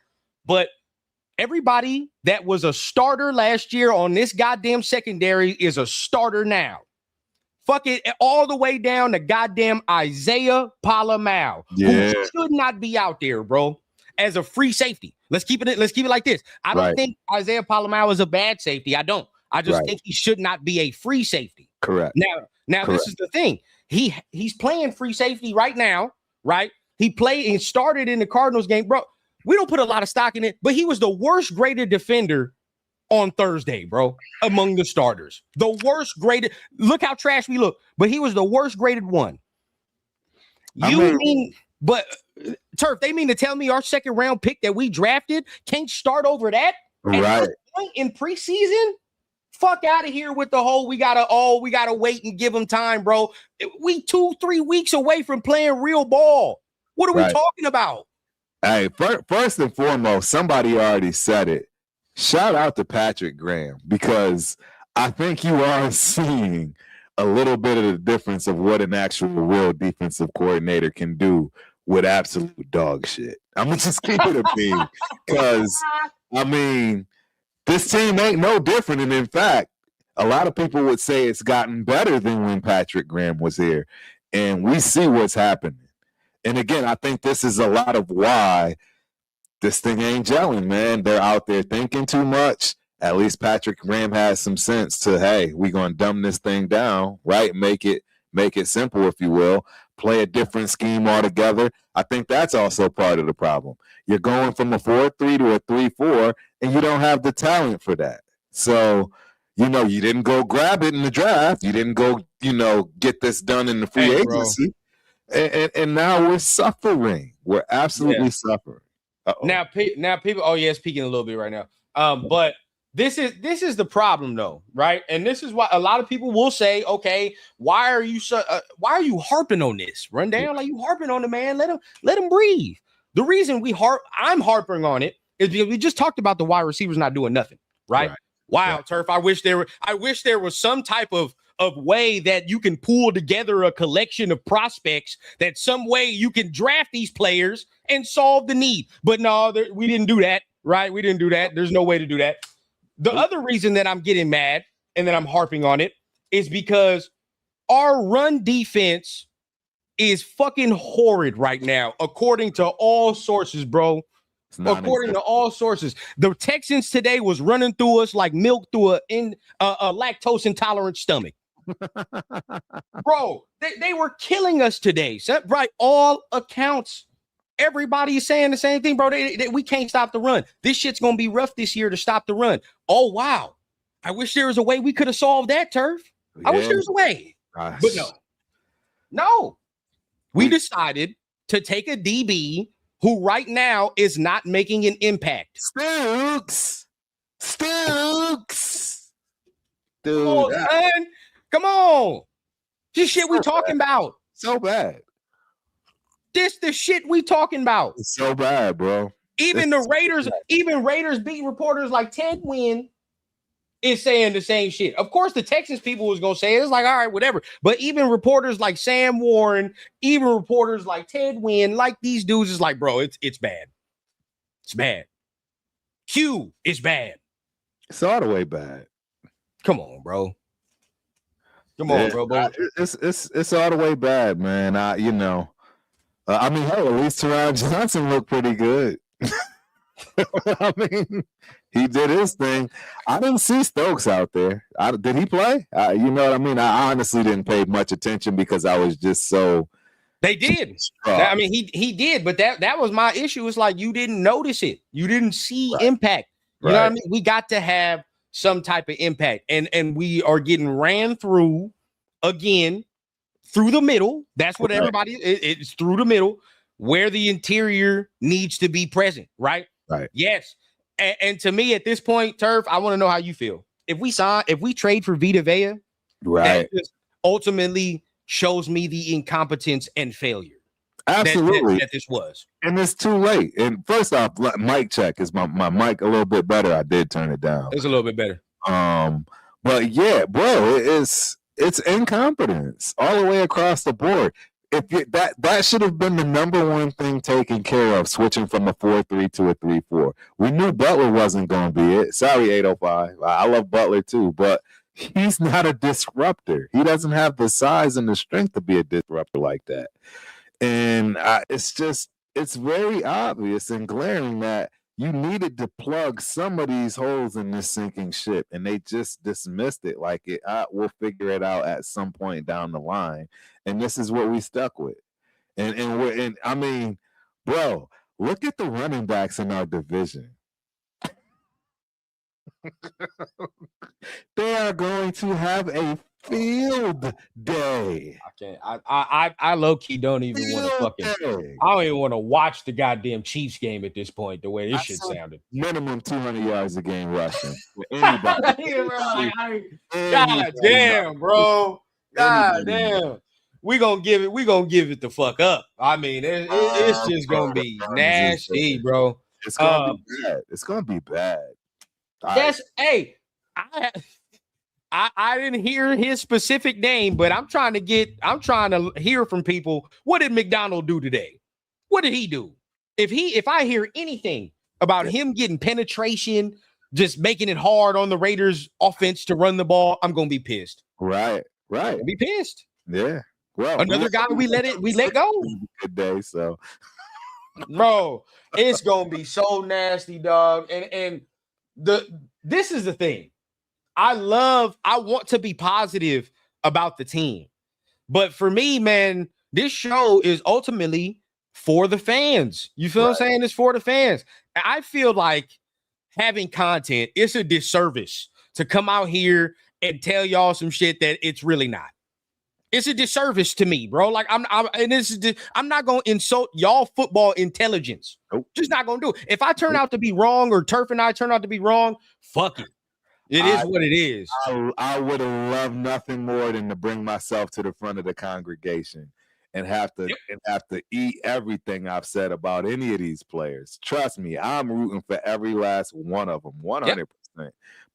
But everybody that was a starter last year on this goddamn secondary is a starter now. Fuck it, all the way down to goddamn Isaiah Palamau, who should not be out there, bro, as a free safety. Let's keep it like this. I don't think Isaiah Palamau is a bad safety. I don't. I just think he should not be a free safety. Correct. Now this is the thing. He's playing free safety right now, right? He played and started in the Cardinals game, bro. We don't put a lot of stock in it, but he was the worst graded defender on Thursday, bro, among the starters. The worst graded. Look how trash we look, but he was the worst graded one. But Turf, they mean to tell me our second round pick that we drafted can't start over that at this point in preseason? Fuck out of here with the whole we gotta wait and give him time, bro. We 2-3 weeks away from playing real ball. What are we talking about? Hey, first and foremost, somebody already said it. Shout out to Patrick Graham, because I think you are seeing a little bit of the difference of what an actual real defensive coordinator can do with absolute dog shit. I'm going to just keep it a bean because, I mean, this team ain't no different. And in fact, a lot of people would say it's gotten better than when Patrick Graham was here. And we see what's happening. And again, I think this is a lot of why this thing ain't gelling, man. They're out there thinking too much. At least Patrick Graham has some sense to, hey, we're going to dumb this thing down, right? Make it simple, if you will. Play a different scheme altogether. I think that's also part of the problem. You're going from a 4-3 to a 3-4, and you don't have the talent for that. So, you didn't go grab it in the draft. You didn't go, get this done in the free agency. And now we're suffering. We're absolutely suffering. Uh-oh. Now people. Oh yeah, it's peaking a little bit right now. But this is the problem though, right? And this is why a lot of people will say, okay, why are you harping on this? Run down, like you harping on the man. Let him breathe. The reason I'm harping on it is because we just talked about the wide receivers not doing nothing, right? Wow, Turf. I wish there was some type of way that you can pull together a collection of prospects, that some way you can draft these players and solve the need. But no, we didn't do that, right? We didn't do that. There's no way to do that. The other reason that I'm getting mad and that I'm harping on it is because our run defense is fucking horrid right now, according to all sources, bro. According to all sources, the Texans today was running through us like milk through a lactose intolerant stomach. Bro, they were killing us today. So, right, all accounts. Everybody is saying the same thing, bro. We can't stop the run. This shit's gonna be rough this year to stop the run. Oh wow, I wish there was a way we could have solved that, Turf. I wish there was a way, but no. We decided to take a DB who right now is not making an impact. Stooks. Dude, come on, man. Come on. This shit we talking about. So bad. This the shit we talking about. It's so bad, bro. Even Raiders beat reporters like Ted Wynn is saying the same shit. Of course, the Texans people was gonna say it. It's like, all right, whatever. But even reporters like Sam Warren, even reporters like Ted Wynn, like these dudes is like, bro, it's bad. It's bad. Q is bad. It's all the way bad. Come on, bro. Come on, bro. It's all the way bad, man. I mean, hell, at least Teron Johnson looked pretty good. I mean, he did his thing. I didn't see Stokes out there. Did he play? You know what I mean? I honestly didn't pay much attention because I was just so. They did. I mean, he did, but that was my issue. It's like you didn't notice it. You didn't see impact. You know what I mean? We got to have some type of impact, and we are getting ran through again through the middle. That's what everybody. It's through the middle where the interior needs to be present. Right. Yes. And to me, at this point, Turf, I want to know how you feel. If we trade for Vita Vea, that just ultimately shows me the incompetence and failure. Absolutely. That this was. And it's too late. And first off, mic check. Is my mic a little bit better? I did turn it down. It's a little bit better. But yeah, bro, it's incompetence all the way across the board. That should have been the number one thing taken care of, switching from a 4-3 to a 3-4. We knew Butler wasn't going to be it. Sorry, 805. I love Butler too, but he's not a disruptor. He doesn't have the size and the strength to be a disruptor like that. And it's very obvious and glaring that you needed to plug some of these holes in this sinking ship, and they just dismissed it like we'll figure it out at some point down the line. And this is what we stuck with. And I mean, bro, look at the running backs in our division. They are going to have a field day. I low key don't even want to fucking. I don't even want to watch the goddamn Chiefs game at this point. The way this shit sounded. Minimum 200 yards a game rushing. God damn, bro. God damn. We gonna give it the fuck up. I mean, it's just gonna be nasty, bro. It's gonna be bad. It's gonna be bad. I didn't hear his specific name, but I'm trying to hear from people. What did McDonald do today? What did he do? If I hear anything about him getting penetration, just making it hard on the Raiders offense to run the ball, I'm gonna be pissed. Right. I'll be pissed. Yeah. Well, another guy we let go. Good day, so bro, it's gonna be so nasty, dog. And this is the thing. I want to be positive about the team. But for me, man, this show is ultimately for the fans. You feel what I'm saying? It's for the fans. I feel like having content, it's a disservice to come out here and tell y'all some shit that it's really not. It's a disservice to me, bro. Like I'm not gonna insult y'all football intelligence. Nope. Just not gonna do it. If I turn out to be wrong, or Turf and I turn out to be wrong, fuck it. It is what it is. I would have loved nothing more than to bring myself to the front of the congregation and have to eat everything I've said about any of these players. Trust me, I'm rooting for every last one of them, 100%.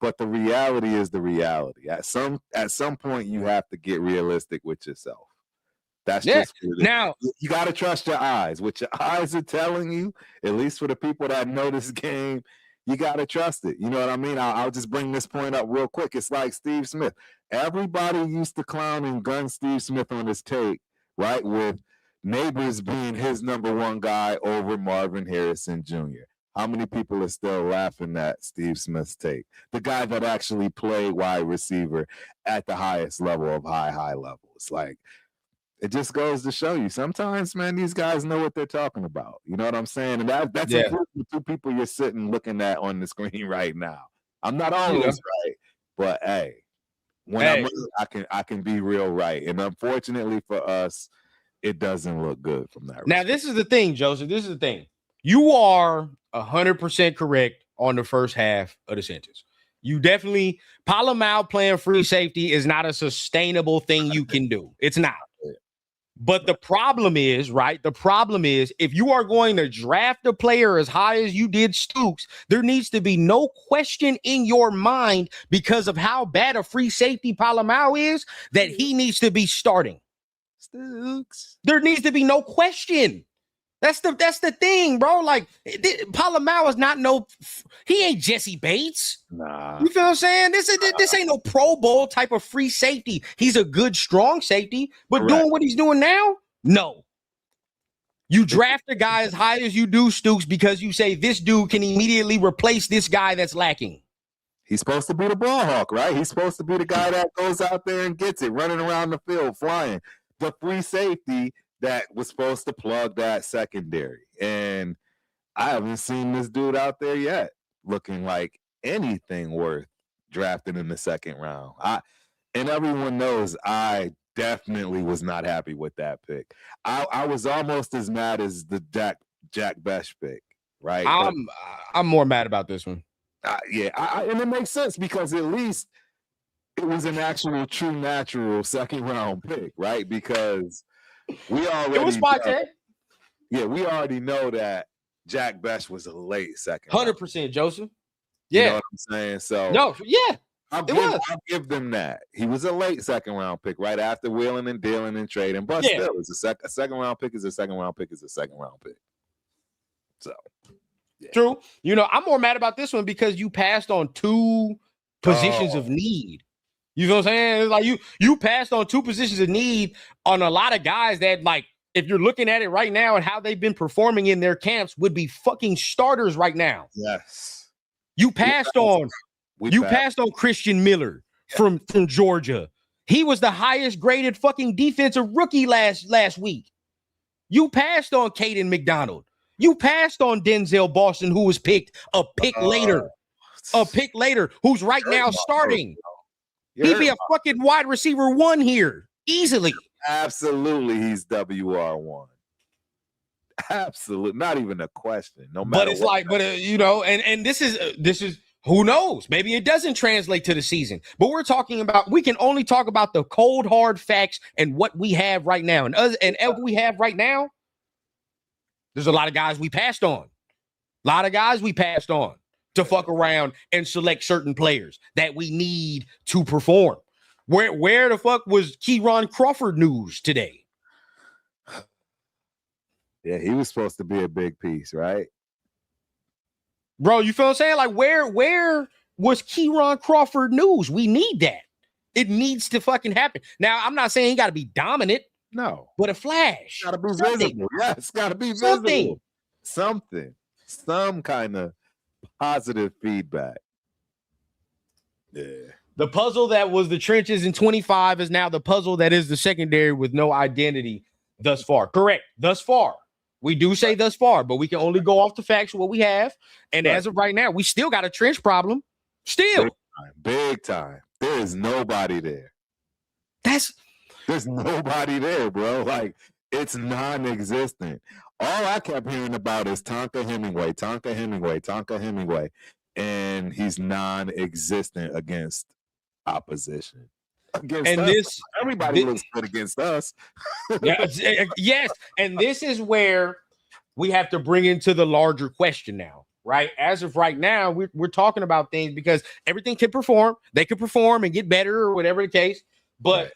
But the reality is the reality. At some point, you have to get realistic with yourself. That's just now you got to trust your eyes. What your eyes are telling you, at least for the people that know this game, you got to trust it. You know what I mean? I'll just bring this point up real quick. It's like Steve Smith. Everybody used to clown and gun Steve Smith on his take, right? With Neighbors being his number one guy over Marvin Harrison Jr. How many people are still laughing at Steve Smith's take? The guy that actually played wide receiver at the highest level of high levels. Like, it just goes to show you sometimes, man, these guys know what they're talking about. You know what I'm saying? And that's the two people you're sitting looking at on the screen right now. I'm not always right, but hey, when I'm right, I can be real right. And unfortunately for us, it doesn't look good from that. Now, this is the thing, Joseph. This is the thing. You are 100% correct on the first half of the sentence. You definitely, Palomar playing free safety is not a sustainable thing you can do. It's not. But the problem is, right? The problem is, if you are going to draft a player as high as you did Stooks, there needs to be no question in your mind, because of how bad a free safety Palomar is, that he needs to be starting. Stooks. There needs to be no question. That's the thing, bro. Like, Palomar is not he ain't Jesse Bates. Nah. You feel what I'm saying? This ain't no Pro Bowl type of free safety. He's a good, strong safety, but doing what he's doing now, no. You draft a guy as high as you do, Stooks, because you say this dude can immediately replace this guy that's lacking. He's supposed to be the ball hawk, right? He's supposed to be the guy that goes out there and gets it, running around the field, flying. The free safety that was supposed to plug that secondary. And I haven't seen this dude out there yet looking like anything worth drafting in the second round. And everyone knows I definitely was not happy with that pick. I was almost as mad as the Jack Bech pick, right? I'm more mad about this one. And it makes sense because at least it was an actual true natural second round pick, right? Because we already we already know that Jack Bech was a late second 100%, Joseph. Yeah. You know what I'm saying? So I'll give them that. He was a late second round pick right after wheeling and dealing and trading. But still, it's a second round pick is a second round pick is a second round pick. So true. You know, I'm more mad about this one because you passed on two positions of need. You know what I'm saying? It's like you passed on two positions of need on a lot of guys that, like, if you're looking at it right now and how they've been performing in their camps, would be fucking starters right now. Yes. You passed on Christian Miller from Georgia. He was the highest graded fucking defensive rookie last week. You passed on Caden McDonald. You passed on Denzel Boston, who was picked a pick later, who's right now starting. He'd be a fucking wide receiver 1 here easily. Absolutely, he's WR1. Absolutely, not even a question. No matter. But it's like, you know, and this is who knows? Maybe it doesn't translate to the season. But we can only talk about the cold hard facts and what we have right now. And what we have right now, there's a lot of guys we passed on. To fuck around and select certain players that we need to perform. Where the fuck was Kieran Crawford news today? Yeah, he was supposed to be a big piece, right? Bro, you feel what I'm saying? Like, where was Kieran Crawford news? We need that. It needs to fucking happen. Now, I'm not saying he got to be dominant. No. But a flash. Got to be visible. Yes, got to be visible. Something. Some kind of positive feedback. Yeah. The puzzle that was the trenches in 25 is now the puzzle that is the secondary with no identity thus far. Correct. Thus far. We do say thus far, but we can only go off the facts of what we have. And as of right now, we still got a trench problem. Still. Big time. There is nobody there. There's nobody there, bro. Like, it's non-existent. All I kept hearing about is Tonka Hemingway, and he's non-existent against opposition. Against And us, everybody looks good against us. Yes, and this is where we have to bring into the larger question now, right? As of right now, we're talking about things because everything can perform. They could perform and get better or whatever the case. But, right.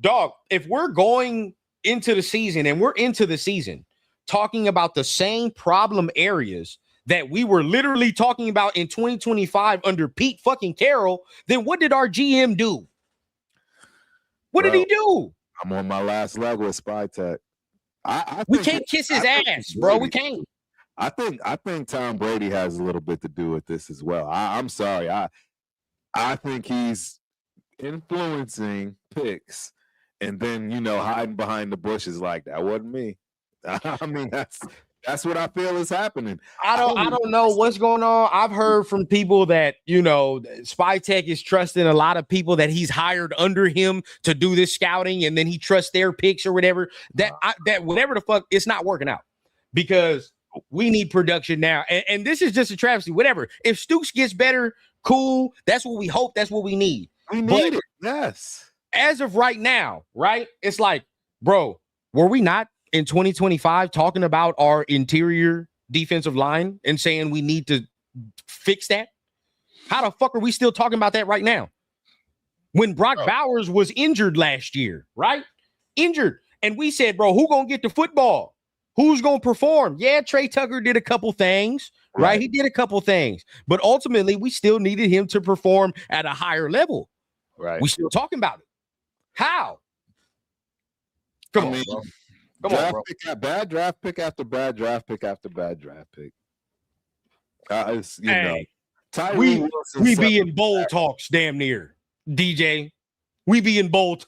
Dog, if we're going into the season and we're into the season talking about the same problem areas that we were literally talking about in 2025 under Pete fucking Carroll, then what did our GM do? What did he do? I'm on my last leg with Spy Tech. We can't kiss his ass, bro. We can't. I think Tom Brady has a little bit to do with this as well. I'm sorry. I think he's influencing picks and then, hiding behind the bushes like that. Wasn't me. I mean, that's what I feel is happening. I don't know what's going on. I've heard from people that, Spy Tech is trusting a lot of people that he's hired under him to do this scouting, and then he trusts their picks or whatever. That whatever the fuck, it's not working out because we need production now. And this is just a travesty. Whatever. If Stooks gets better, cool. That's what we hope. That's what we need. We need it. Yes. As of right now, right? It's like, bro, were we not in 2025 talking about our interior defensive line and saying we need to fix that? How the fuck are we still talking about that right now? When Brock Bowers was injured last year, right? Injured. And we said, bro, who gonna get the football? Who's gonna perform? Yeah, Trey Tucker did a couple things, right? He did a couple things, but ultimately we still needed him to perform at a higher level. Right. We still talking about it. How? Come on, bro. Bad draft pick after bad draft pick after bad draft pick. We be in bowl talks damn near, DJ. We be in bowl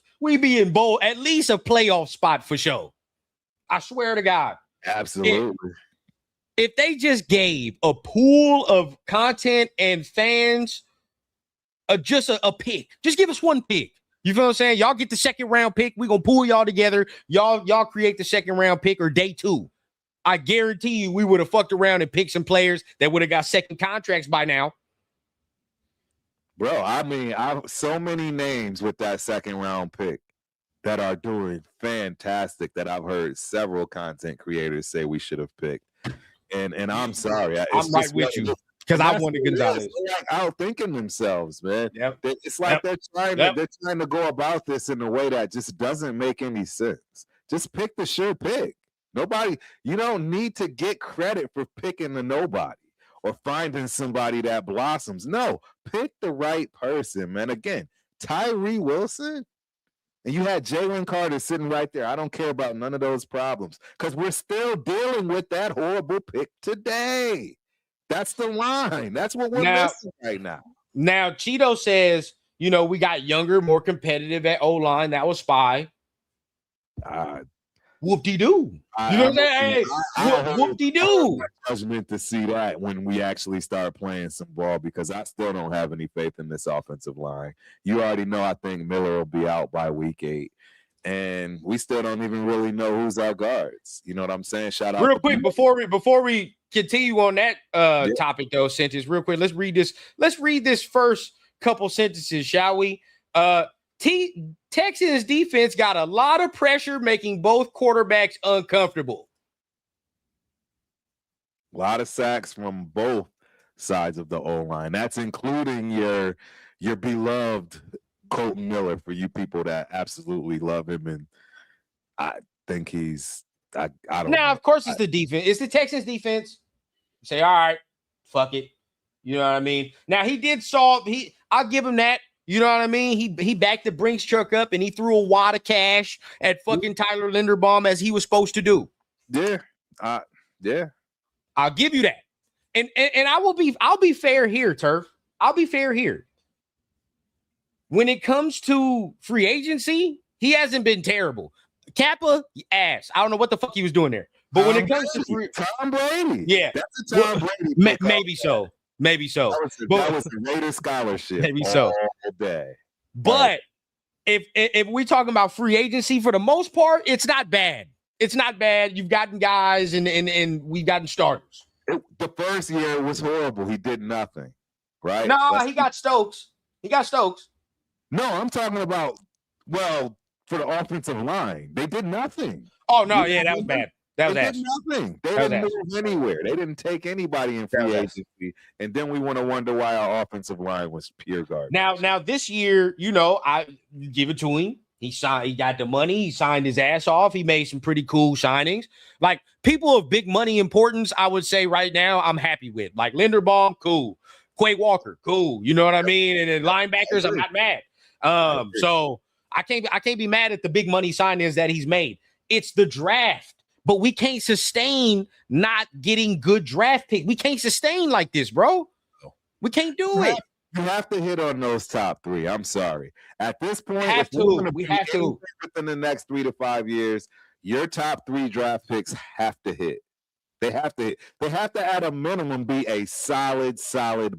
at least a playoff spot for sure. I swear to God. Absolutely. If they just gave a pool of content and fans just a pick, just give us one pick. You feel what I'm saying? Y'all get the second round pick. We're going to pull y'all together. Y'all create the second round pick or day 2. I guarantee you we would have fucked around and picked some players that would have got second contracts by now. Bro, I mean, so many names with that second round pick that are doing fantastic that I've heard several content creators say we should have picked. And I'm sorry. I'm right with you. Because I wanted Gonzalez. They're like outthinking themselves, man. Yep. It's like they're trying to go about this in a way that just doesn't make any sense. Just pick the sure pick. You don't need to get credit for picking the nobody or finding somebody that blossoms. No, pick the right person, man. Again, Tyree Wilson, and you had Jalen Carter sitting right there. I don't care about none of those problems because we're still dealing with that horrible pick today. That's the line. That's what we're missing right now. Now, Cheeto says, we got younger, more competitive at O-line. That was Spy. Whoop-de-doo. You know what I'm saying? Hey, whoop-de-doo. Judgment to see that when we actually start playing some ball because I still don't have any faith in this offensive line. You already know I think Miller will be out by week 8. And we still don't even really know who's our guards. You know what I'm saying? Shout out. Real quick, before we continue on that topic, though, sentence, real quick, let's read this. Let's read this first couple sentences, shall we? Texans defense got a lot of pressure, making both quarterbacks uncomfortable. A lot of sacks from both sides of the O-line. That's including your beloved Colton Miller, for you people that absolutely love him, and I think he's I don't know. Of course it's the defense. It's the Texans defense. Say, all right, fuck it. You know what I mean? Now he did solve I'll give him that. You know what I mean? He backed the Brinks truck up and he threw a wad of cash at fucking Tyler Linderbaum as he was supposed to do. Yeah. Yeah. I'll give you that. And I'll be fair here, Turf. I'll be fair here. When it comes to free agency, he hasn't been terrible. Kappa, ass. I don't know what the fuck he was doing there. But when it comes to Tom Brady. Yeah. That's a Tom Brady. Maybe so. Maybe so. That was the Raider scholarship. Maybe so. All day. But if we talking about free agency, for the most part, it's not bad. It's not bad. You've gotten guys and we've gotten starters. The first year was horrible. He did nothing, right? No, he got Stokes. He got Stokes. No, I'm talking about, well, for the offensive line. They did nothing. Oh, no, yeah, that was bad. That was did nothing. They didn't move anywhere. They didn't take anybody in free agency. And then we want to wonder why our offensive line was pure garbage. Now this year, I give it to him. He got the money. He signed his ass off. He made some pretty cool signings. Like, people of big money importance, I would say right now, I'm happy with. Like Linderbaum, cool. Quay Walker, cool. You know what I mean? And then linebackers, I'm not mad. So I can't be mad at the big money signings that he's made. It's the draft. But we can't sustain not getting good draft picks. We can't sustain like this, bro. We can't do it. You have to hit on those top three. I'm sorry. At this point, we have to. Within the next 3 to 5 years, your top 3 draft picks have to hit. They have to hit. They have to, at a minimum, be a solid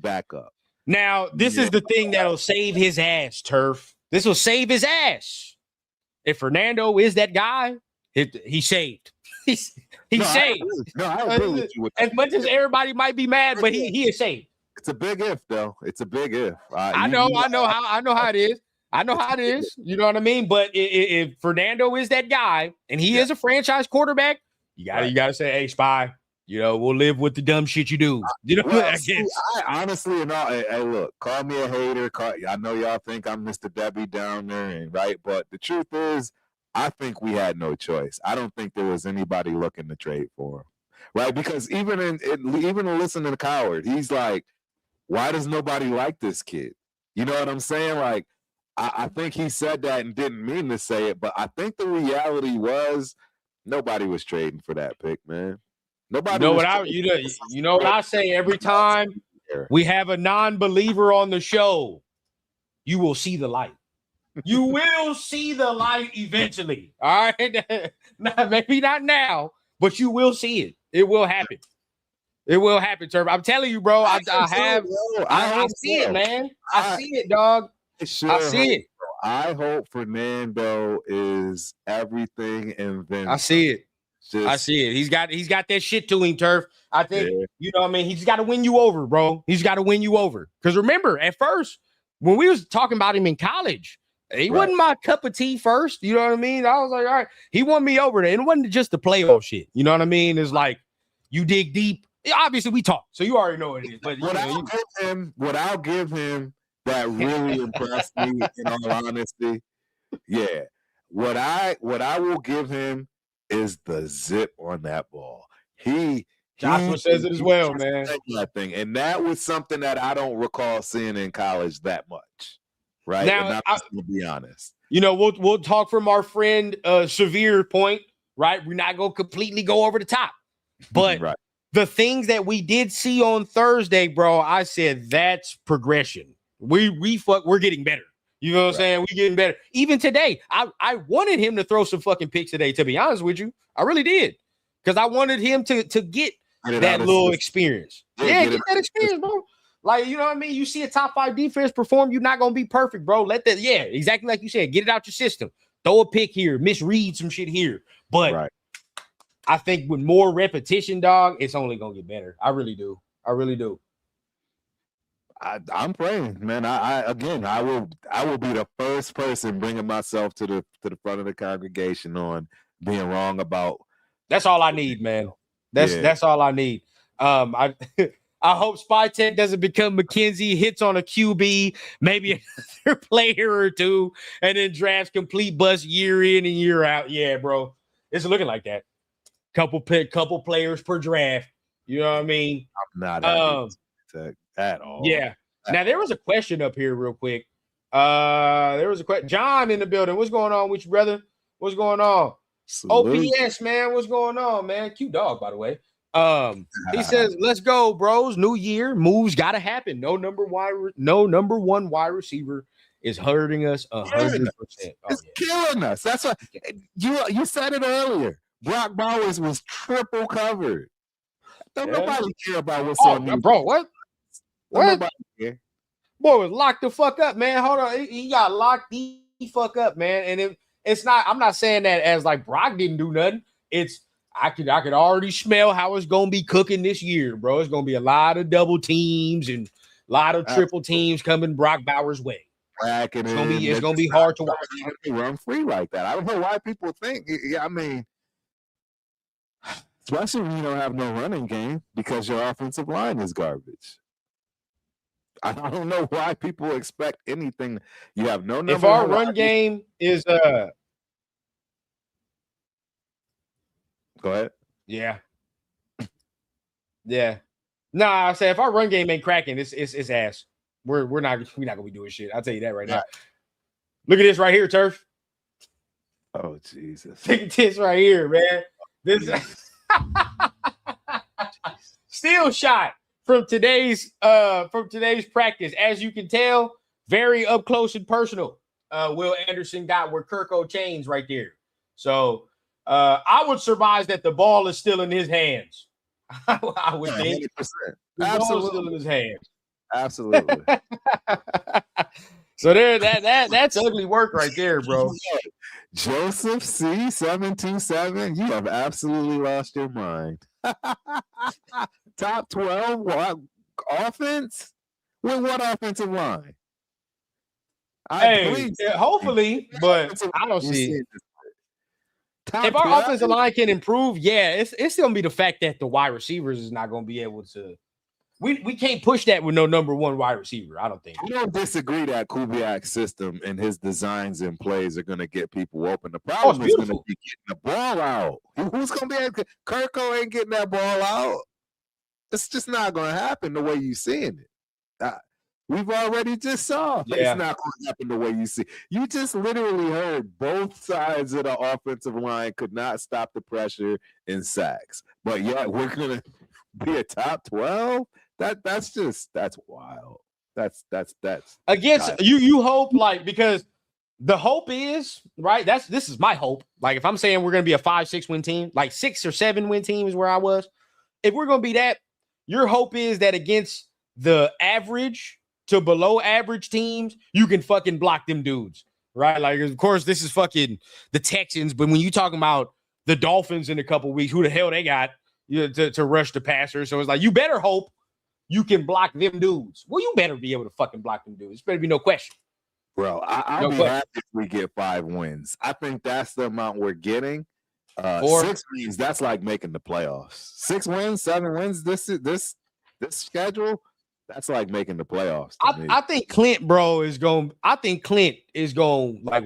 backup. Now, this is the thing that'll save his ass, Turf. This will save his ass. If Fernando is that guy, he's saved. He's saved. I agree with you. As much as everybody might be mad, but he is saved. It's a big if, though. It's a big if. I know how it is. I know how it is. You know what I mean? But if Fernando is that guy and he is a franchise quarterback, you gotta say, hey, Spy, we'll live with the dumb shit you do. I honestly, hey, look, call me a hater. I know y'all think I'm Mr. Debbie Downer, right? But the truth is, I think we had no choice. I don't think there was anybody looking to trade for him, right? Because even in listening to Coward, he's like, why does nobody like this kid? You know what I'm saying? Like, I think he said that and didn't mean to say it, but I think the reality was nobody was trading for that pick, man. Nobody. What I say every time we have a non-believer on the show, you will see the light. You will see the light eventually. All right. Maybe not now, but you will see it. It will happen. It will happen, Turbo. I'm telling you, bro. I see it, man. I see it, dog. I see it. I hope Fernando is everything and then I see it. I see it. He's got that shit to him, Turf. I think, you know what I mean? He's got to win you over, bro. He's got to win you over. Because remember, at first, when we was talking about him in college, he wasn't my cup of tea first. You know what I mean? I was like, all right, he won me over there. And it wasn't just the playoff shit. You know what I mean? It's like you dig deep. Obviously, we talk, so you already know what it is. But what I'll give him that really impressed me, in all honesty, what I will give him is the zip on that ball. Joshua says it as well, man. That thing, and that was something that I don't recall seeing in college that much. Right now, to be honest, we'll talk from our friend Severe point. Right, we're not gonna completely go over the top, but the things that we did see on Thursday, bro, I said that's progression. We're getting better. You know what I'm saying? We're getting better. Even today, I wanted him to throw some fucking picks today, to be honest with you. I really did. Because I wanted him to get that little experience. Get that experience, bro. Like, you know what I mean? You see a top 5 defense perform, you're not going to be perfect, bro. Exactly like you said. Get it out your system. Throw a pick here. Misread some shit here. But I think with more repetition, dog, it's only going to get better. I really do. I'm praying, man. I will be the first person bringing myself to the front of the congregation on being wrong about. That's all I need, man. That's all I need. I hope Spy Tech doesn't become McKenzie, hits on a QB, maybe another player or two, and then drafts complete bust year in and year out. Yeah, bro, it's looking like that. Couple players per draft. You know what I mean? I'm not at all. Yeah. Now there was a question up here, real quick. There was a question. John in the building. What's going on with you, brother? What's going on? Salute. OPS, man. What's going on, man? Cute dog, by the way. He says, "Let's go, bros. New year moves got to happen. No number one wide receiver is hurting us 100%. It's killing us. That's what you said it earlier. Brock Bowers was triple covered. Don't nobody care about what's on me, bro. What? Nobody care. Boy was locked the fuck up, man. Hold on, he got locked. fuck up, man. And it's not. I'm not saying that as like Brock didn't do nothing. It's I could already smell how it's gonna be cooking this year, bro. It's gonna be a lot of double teams and a lot of triple teams coming Brock Bowers' way. It's gonna be hard to watch. Run free like that. I don't know why people think. I mean, especially when you don't have no running game because your offensive line is garbage. I don't know why people expect anything. You have no number. If our run game is go ahead. Yeah. Yeah. Nah, I say if our run game ain't cracking, it's ass. We're not gonna be doing shit. I'll tell you that right now. Look at this right here, Turf. Oh Jesus. Look at this right here, man. This steal shot from today's practice. As you can tell, very up close and personal. Will Anderson got where Kirko chains right there. So I would surmise that the ball is still in his hands. I would think 100%. the ball is still in his hands. Absolutely. So there, that's ugly work right there, bro. Joseph C727, you have absolutely lost your mind. Top 12 what offense? With what offensive line? Hopefully, but I don't see it. If our offensive line can improve, yeah, it's gonna be the fact that the wide receivers is not gonna be able to. We can't push that with no number one wide receiver. I don't think. I don't disagree that Kubiak's system and his designs and plays are going to get people open. The problem is going to be getting the ball out. Who's going to be Kirko ain't getting that ball out. It's just not going to happen the way you seeing it. We've already just saw it's not going to happen the way you see. You just literally heard both sides of the offensive line could not stop the pressure in sacks. But yet we're going to be a top 12? That's wild. That's against you hope, like, because the hope is right. This is my hope. Like, if I'm saying we're gonna be a 5-6 win team, like 6 or 7 win team is where I was. If we're gonna be that, your hope is that against the average to below average teams, you can fucking block them dudes, right? Like, of course, this is fucking the Texans, but when you talking about the Dolphins in a couple weeks, who the hell they got to rush the passer? So it's like, you better hope you can block them dudes. Well, you better be able to fucking block them dudes. Better be no question. Bro, I'll be happy if we get 5 wins. I think that's the amount we're getting. 6 wins, that's like making the playoffs. 6 wins, 7 wins, this schedule, that's like making the playoffs. I think Clint, bro, is going like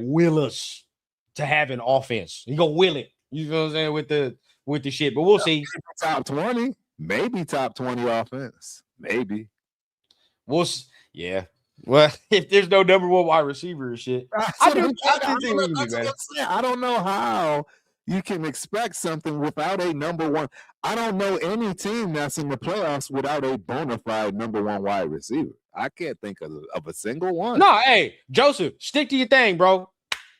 will us to have an offense. He's gonna will it. You know what I'm saying, with the shit. But we'll see. Top 20, maybe top 20 offense. Maybe. Yeah. Well, if there's no number one wide receiver and shit, I don't know how you can expect something without a number one. I don't know any team that's in the playoffs without a bona fide number one wide receiver. I can't think of a single one. No, hey, Joseph, stick to your thing, bro.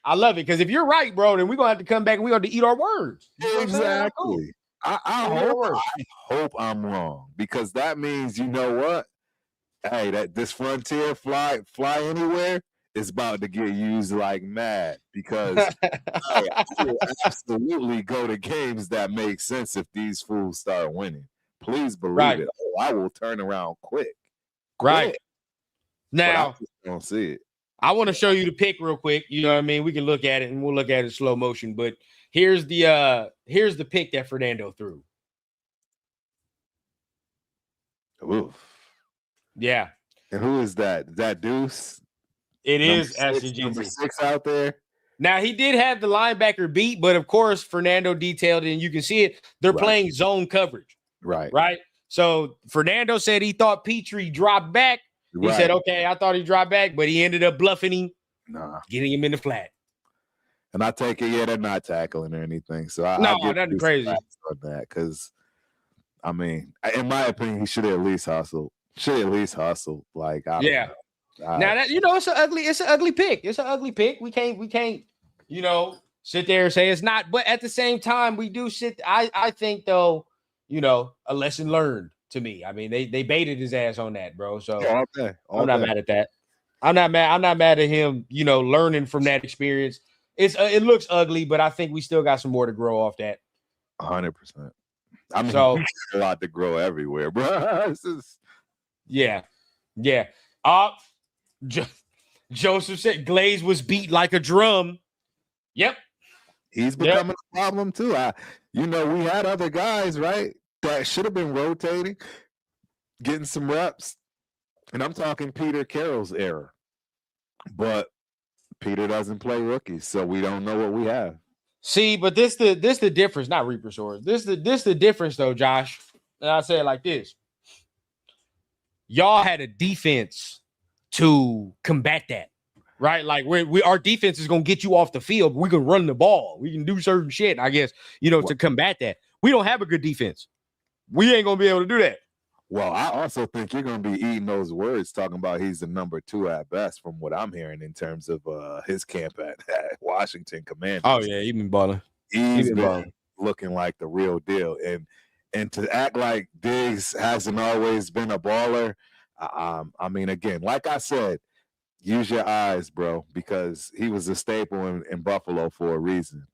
I love it, because if you're right, bro, then we're gonna have to come back and we're gonna have to eat our words. Exactly. I hope I'm wrong, because that means, you know what? Hey, this frontier fly anywhere is about to get used like mad, because I will absolutely go to games that make sense if these fools start winning. Please believe it. Oh, I will turn around quick. Right. Now, I just don't see it. I want to show you the pick real quick. You know what I mean? We can look at it and we'll look at it in slow motion. But here's the pick that Fernando threw. Oof. Yeah. And who is that? Is that Deuce? It is Ashton number 6 out there. Now, he did have the linebacker beat, but of course, Fernando detailed it, and you can see it. They're playing zone coverage. Right. So Fernando said he thought Petrie dropped back. He said, okay, I thought he dropped back, but he ended up bluffing him, getting him in the flat. And I take it, they're not tackling or anything. So nothing crazy on that, because I mean, in my opinion, he should at least hustle. Like, I don't know. Now that it's an ugly pick. It's an ugly pick. We can't, sit there and say it's not. But at the same time, we do sit. I think though, a lesson learned to me. I mean, they baited his ass on that, bro. So all day. I'm not mad at that. I'm not mad. I'm not mad at him, learning from that experience. It looks ugly, but I think we still got some more to grow off that. 100%. I mean, So a lot to grow everywhere, bro. yeah. Joseph said Glaze was beat like a drum. Yep. He's becoming a problem too. We had other guys, right, that should have been rotating, getting some reps. And I'm talking Peter Carroll's era. But Peter doesn't play rookies, so we don't know what we have. See, but this the difference, not Reaper Swords. This the difference though, Josh. And I say it like this. Y'all had a defense to combat that, right? Like our defense is gonna get you off the field. We can run the ball. We can do certain shit, I guess, to combat that. We don't have a good defense. We ain't gonna be able to do that. Well, I also think you're going to be eating those words talking about he's the number 2 at best from what I'm hearing in terms of his camp at Washington Commanders. Oh, yeah, he's been balling. He's been looking like the real deal. And to act like Diggs hasn't always been a baller, I mean, again, like I said, use your eyes, bro, because he was a staple in Buffalo for a reason.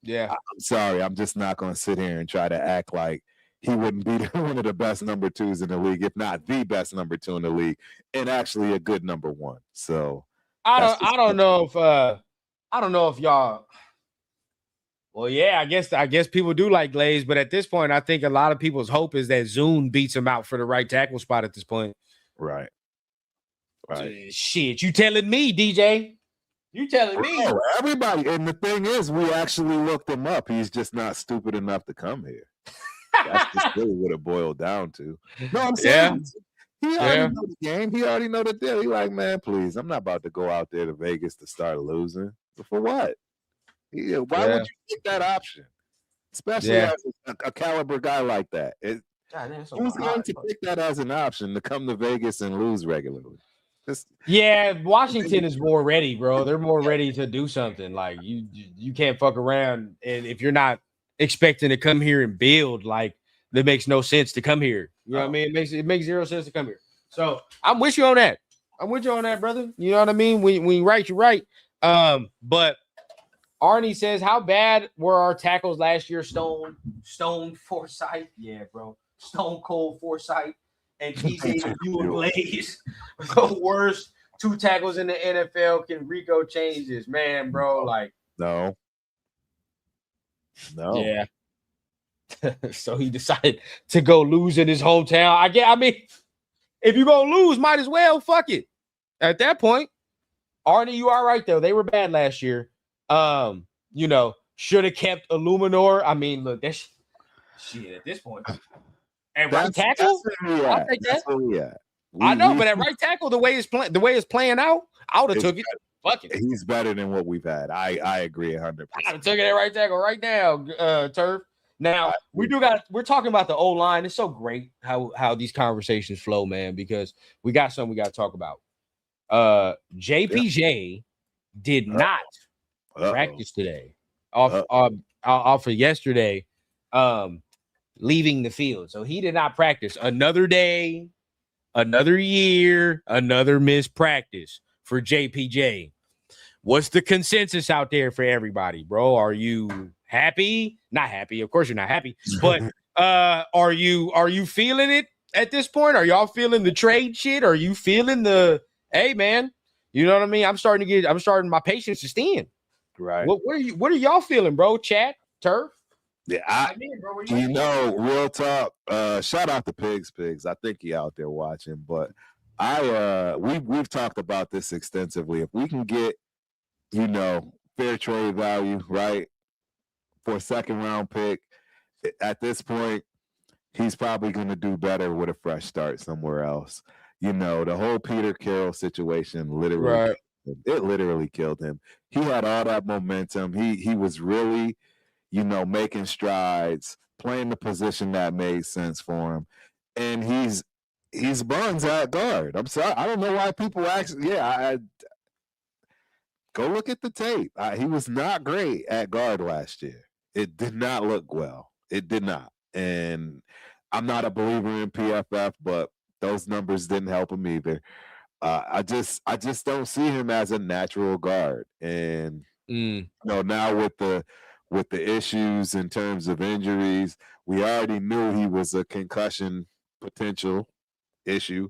Yeah. I'm sorry. I'm just not going to sit here and try to act like he wouldn't be one of the best number 2s in the league, if not the best number 2 in the league, and actually a good number 1. So I don't know if y'all. Well, yeah, I guess people do like Glaze, but at this point, I think a lot of people's hope is that Zune beats him out for the right tackle spot at this point. Right. Shit, you telling me, DJ? You telling me? Everybody, and the thing is, we actually looked him up. He's just not stupid enough to come here. That's just really what it boiled down to. No, I'm saying he already know the game. He already know the deal. He like, man, please, I'm not about to go out there to Vegas to start losing. But for what? Why would you take that option? Especially as a caliber guy like that. Who's going to pick that as an option to come to Vegas and lose regularly? Washington is more ready, bro. They're more ready to do something. Like you can't fuck around, and if you're not expecting to come here and build, like that makes no sense to come here. You know what I mean? It makes zero sense to come here. So I'm with you on that. I'm with you on that, brother. You know what I mean? When you right, you're right. But Arnie says, how bad were our tackles last year? Stone Forsythe. Yeah, bro. Stone Cold Forsythe and TJ Glaze. The worst 2 tackles in the NFL. Can Rico change this? Man, bro, like no. Yeah. So he decided to go lose in his hometown. I mean, if you're gonna lose, might as well fuck it. At that point, Arnie, you are right though. They were bad last year. Should have kept Illuminor. I mean, look, that's shit at this point. At right tackle, I'll take that. I know, but at right tackle, the way it's playing out, I would have took it. Fuck it. He's better than what we've had. I agree 100%. I took it at right tackle right now, Turf. Now we're talking about the O-line. It's so great how these conversations flow, man, because we got something we got to talk about. JPJ did not practice today off of yesterday, leaving the field. So he did not practice. Another day, another year, another missed practice for JPJ. What's the consensus out there for everybody, bro? Are you happy? Not happy. Of course you're not happy. But are you feeling it at this point? Are y'all feeling the trade shit? Are you feeling the hey man? You know what I mean? I'm starting my patience to stand. Right. What are y'all feeling, bro? Chat, Turf? Yeah, real talk. Shout out to Pigs. I think he out there watching, but we've talked about this extensively. If we can get, fair trade value, right, for a second round pick, at this point, he's probably going to do better with a fresh start somewhere else. The whole Peter Carroll situation literally killed him. He had all that momentum. He was really, making strides, playing the position that made sense for him. And he's buns at guard. I'm sorry. I don't know why people actually, go look at the tape. He was not great at guard last year. It did not look well. It did not. And I'm not a believer in PFF, but those numbers didn't help him either. I just don't see him as a natural guard. And now with the issues in terms of injuries, we already knew he was a concussion potential issue.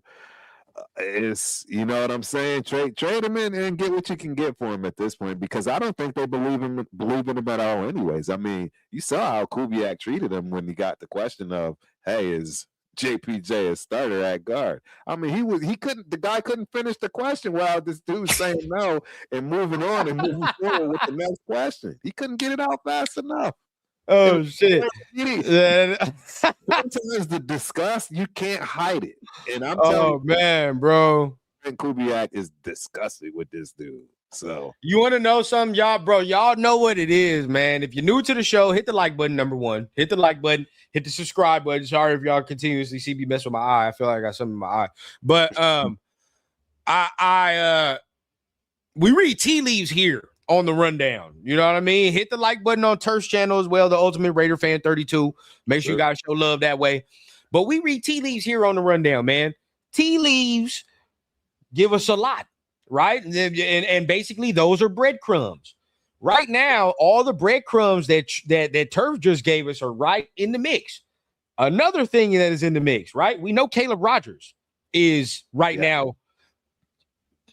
It's, you know what I'm saying? Trade him in and get what you can get for him at this point, because I don't think they believe in him at all anyways. I mean, you saw how Kubiak treated him when he got the question of, hey, is JPJ a starter at guard? I mean, the guy couldn't finish the question while this dude's saying no and moving on and moving forward with the next question. He couldn't get it out fast enough. Oh shit! Sometimes the disgust, you can't hide it, and I'm telling you, man, bro, and Kubiak is disgusted with this dude. So you want to know something, y'all, bro? Y'all know what it is, man. If you're new to the show, hit the like button. Number one, hit the like button. Hit the subscribe button. Sorry if y'all continuously see me mess with my eye. I feel like I got something in my eye, but we read tea leaves here on the rundown. You know what I mean? Hit the like button on Turf's channel as well, the Ultimate Raider Fan 32. Make sure you guys show love that way. But we read tea leaves here on the rundown, man. Tea leaves give us a lot, right? And basically those are breadcrumbs. Right now, all the breadcrumbs that Turf just gave us are right in the mix. Another thing that is in the mix, right? We know Caleb Rogers is now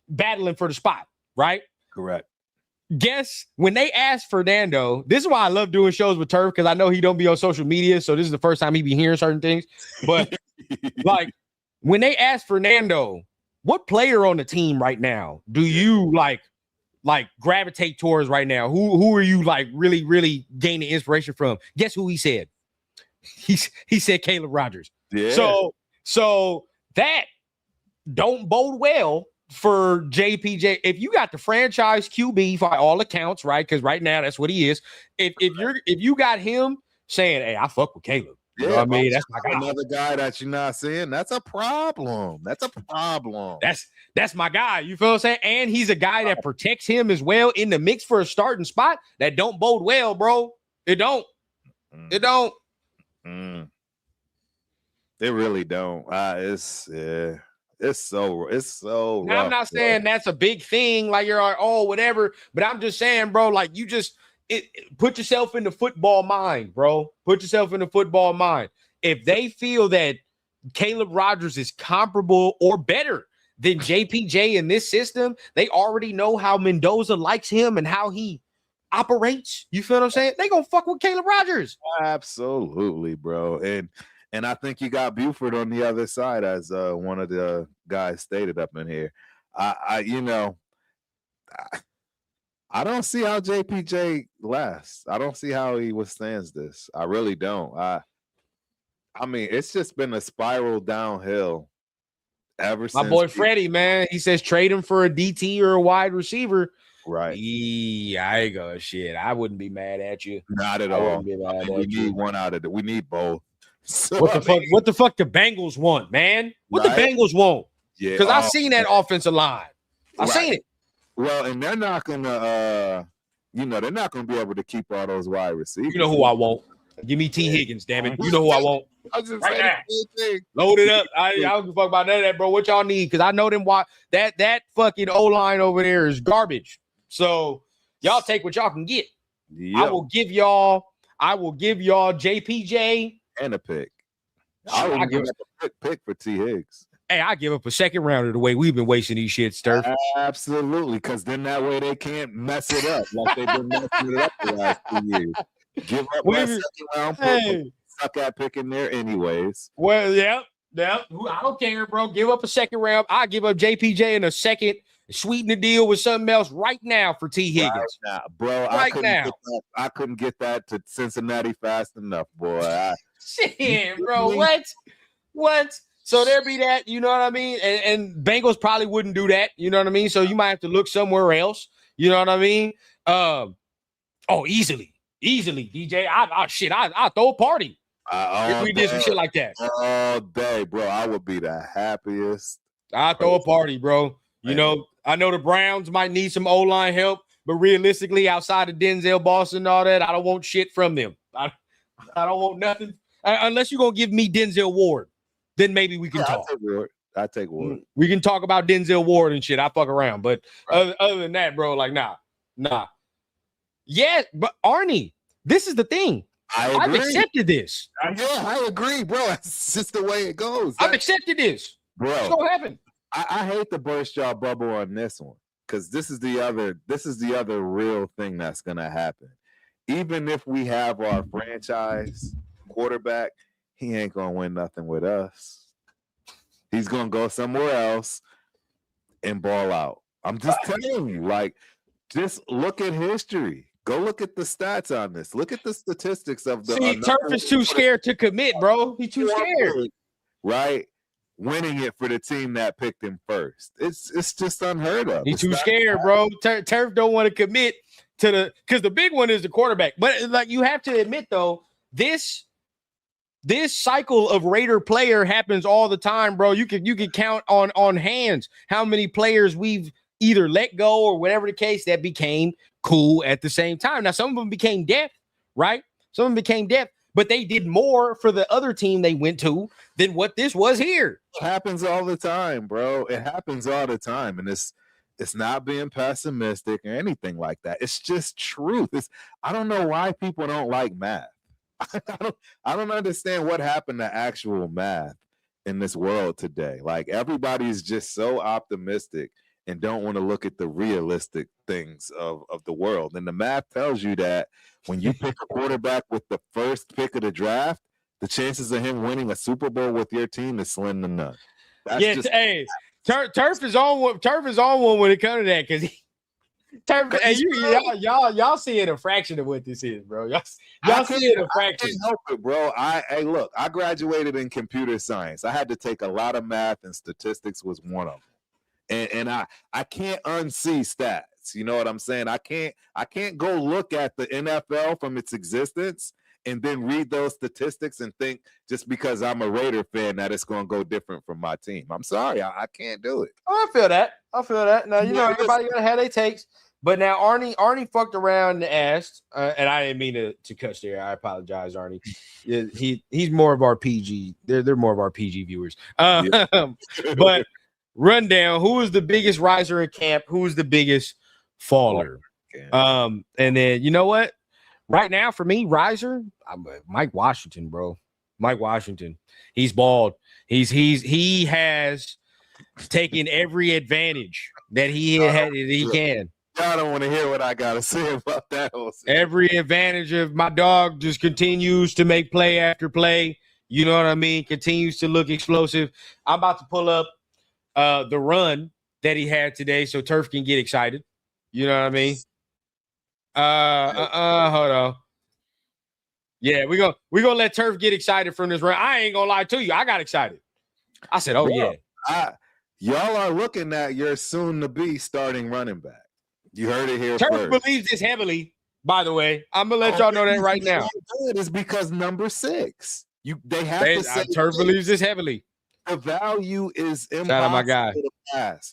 battling for the spot, right? Correct. Guess when they asked Fernando, this is why I love doing shows with Turf, because I know he don't be on social media, so this is the first time he be hearing certain things. But like when they asked Fernando, what player on the team right now do you like gravitate towards right now? Who are you like really, really gaining inspiration from? Guess who he said? He said Caleb Rogers. Yeah. So that don't bode well for JPJ. If you got the franchise QB by all accounts, right? Because right now that's what he is. If you got him saying, "Hey, I fuck with Caleb," you know what I mean? That's my guy. Another guy that you're not seeing. That's a problem. That's my guy. You feel what I'm saying? And he's a guy that protects him as well in the mix for a starting spot. That don't bode well, bro. It don't. It don't. It really don't. It's so now, rough, I'm not saying that's a big thing, like you're like, oh, whatever, but I'm just saying, bro, like you just put yourself in the football mind, bro. Put yourself in the football mind. If they feel that Caleb Rogers is comparable or better than JPJ in this system, they already know how Mendoza likes him and how he operates. You feel what I'm saying? They gonna fuck with Caleb Rogers. Absolutely, bro. And I think you got Buford on the other side, as one of the guys stated up in here. I don't see how JPJ lasts. I don't see how he withstands this. I really don't. I mean, it's just been a spiral downhill ever since. My boy Freddie, man, he says trade him for a DT or a wide receiver. Right. Yeah, I go shit. I wouldn't be mad at you. Not at all. We need one out of it. We need both. So, what the fuck the Bengals want, man? What the Bengals want? Yeah. Because I've seen that offensive line. I've seen it. Well, and they're not gonna they're not gonna be able to keep all those wide receivers. You know who I want. Give me T. Higgins, damn it. You know who I want. I was just right now. Load it up. I don't give a fuck about none of that, bro. What y'all need? Because I know them. That fucking O-line over there is garbage. So y'all take what y'all can get. Yep. I will give y'all JPJ and a pick. I will give up a pick for T. Higgs. Hey, I give up a second rounder the way we've been wasting these shits, Sturf. Absolutely, because then that way they can't mess it up like they've been messing it up the last 2 years. Give up that second round pick, suck at pick in there anyways. Well, yeah. I don't care, bro. Give up a second round. I give up JPJ in a second. Sweeten the deal with something else right now for T. Higgins. Right now, bro. I couldn't get that to Cincinnati fast enough, boy. Shit, bro. What? So there be that, you know what I mean? And Bengals probably wouldn't do that, you know what I mean? So you might have to look somewhere else, you know what I mean? Easily, DJ. I throw a party if we did some shit like that. All day, bro. I would be the happiest. I throw a party, bro. You know, I know the Browns might need some O-line help, but realistically, outside of Denzel Boston and all that, I don't want shit from them. I don't want nothing unless you're gonna give me Denzel Ward. Then maybe we can talk. I take Ward. We can talk about Denzel Ward and shit. I fuck around, but other than that, bro, like nah. Yeah, but Arnie, this is the thing. I've accepted this. Yeah, I agree, bro. It's just the way it goes. I've accepted this, bro. It's gonna happen. I hate to burst y'all bubble on this one because this is the other real thing that's gonna happen. Even if we have our franchise quarterback, he ain't gonna win nothing with us. He's gonna go somewhere else and ball out. I'm just telling you, like, just look at history. Go look at the stats on this. Look at the statistics of the. See, Turf is too scared to commit, bro. He's too scared, right? Winning it for the team that picked him first. It's just unheard of. He's too scared, bro. Turf don't want to commit to because the big one is the quarterback. But like you have to admit though, this cycle of Raider player happens all the time, bro. You can count on hands how many players we've either let go or whatever the case that became cool at the same time. Now, some of them became deaf, right? Some of them became deaf, but they did more for the other team they went to than what this was here. It happens all the time, bro. It happens all the time. And it's not being pessimistic or anything like that. It's just truth. I don't know why people don't like math. I don't understand what happened to actual math in this world today. Like everybody's just so optimistic and don't want to look at the realistic things of the world. And the math tells you that when you pick a quarterback with the first pick of the draft, the chances of him winning a Super Bowl with your team is slim to none. Hey, Turf is on one when it comes to that because Turf, and y'all seeing a fraction of what this is, bro. Y'all seeing a fraction. I can't help it, bro. Look, I graduated in computer science. I had to take a lot of math, and statistics was one of them. And I can't unsee stats. You know what I'm saying? I can't go look at the NFL from its existence and then read those statistics and think just because I'm a Raider fan that it's going to go different from my team. I'm sorry, I can't do it. Oh, I feel that. Now, you know, everybody got to have their takes. But now Arnie fucked around and asked, and I didn't mean to cut there. I apologize, Arnie. He's more of our PG. They're more of our PG viewers. But rundown, who is the biggest riser in camp? Who is the biggest faller? And then you know what? Right now, for me, riser, Mike Washington, bro. Mike Washington. He's bald. He has taken every advantage that he can. Y'all don't want to hear what I gotta say about that. Every advantage of my dog just continues to make play after play. You know what I mean? Continues to look explosive. I'm about to pull up the run that he had today so Turf can get excited. You know what I mean? Hold on. Yeah, we're gonna let Turf get excited from this run. I ain't gonna lie to you. I got excited. I said, oh yeah. Y'all are looking at your soon-to-be starting running back. You heard it here Turf first. believes this heavily, by the way. I'm gonna let y'all know that right now. It's because number 6. They have to say Turf believes this heavily. The value is impossible. Shout out my guy. To pass.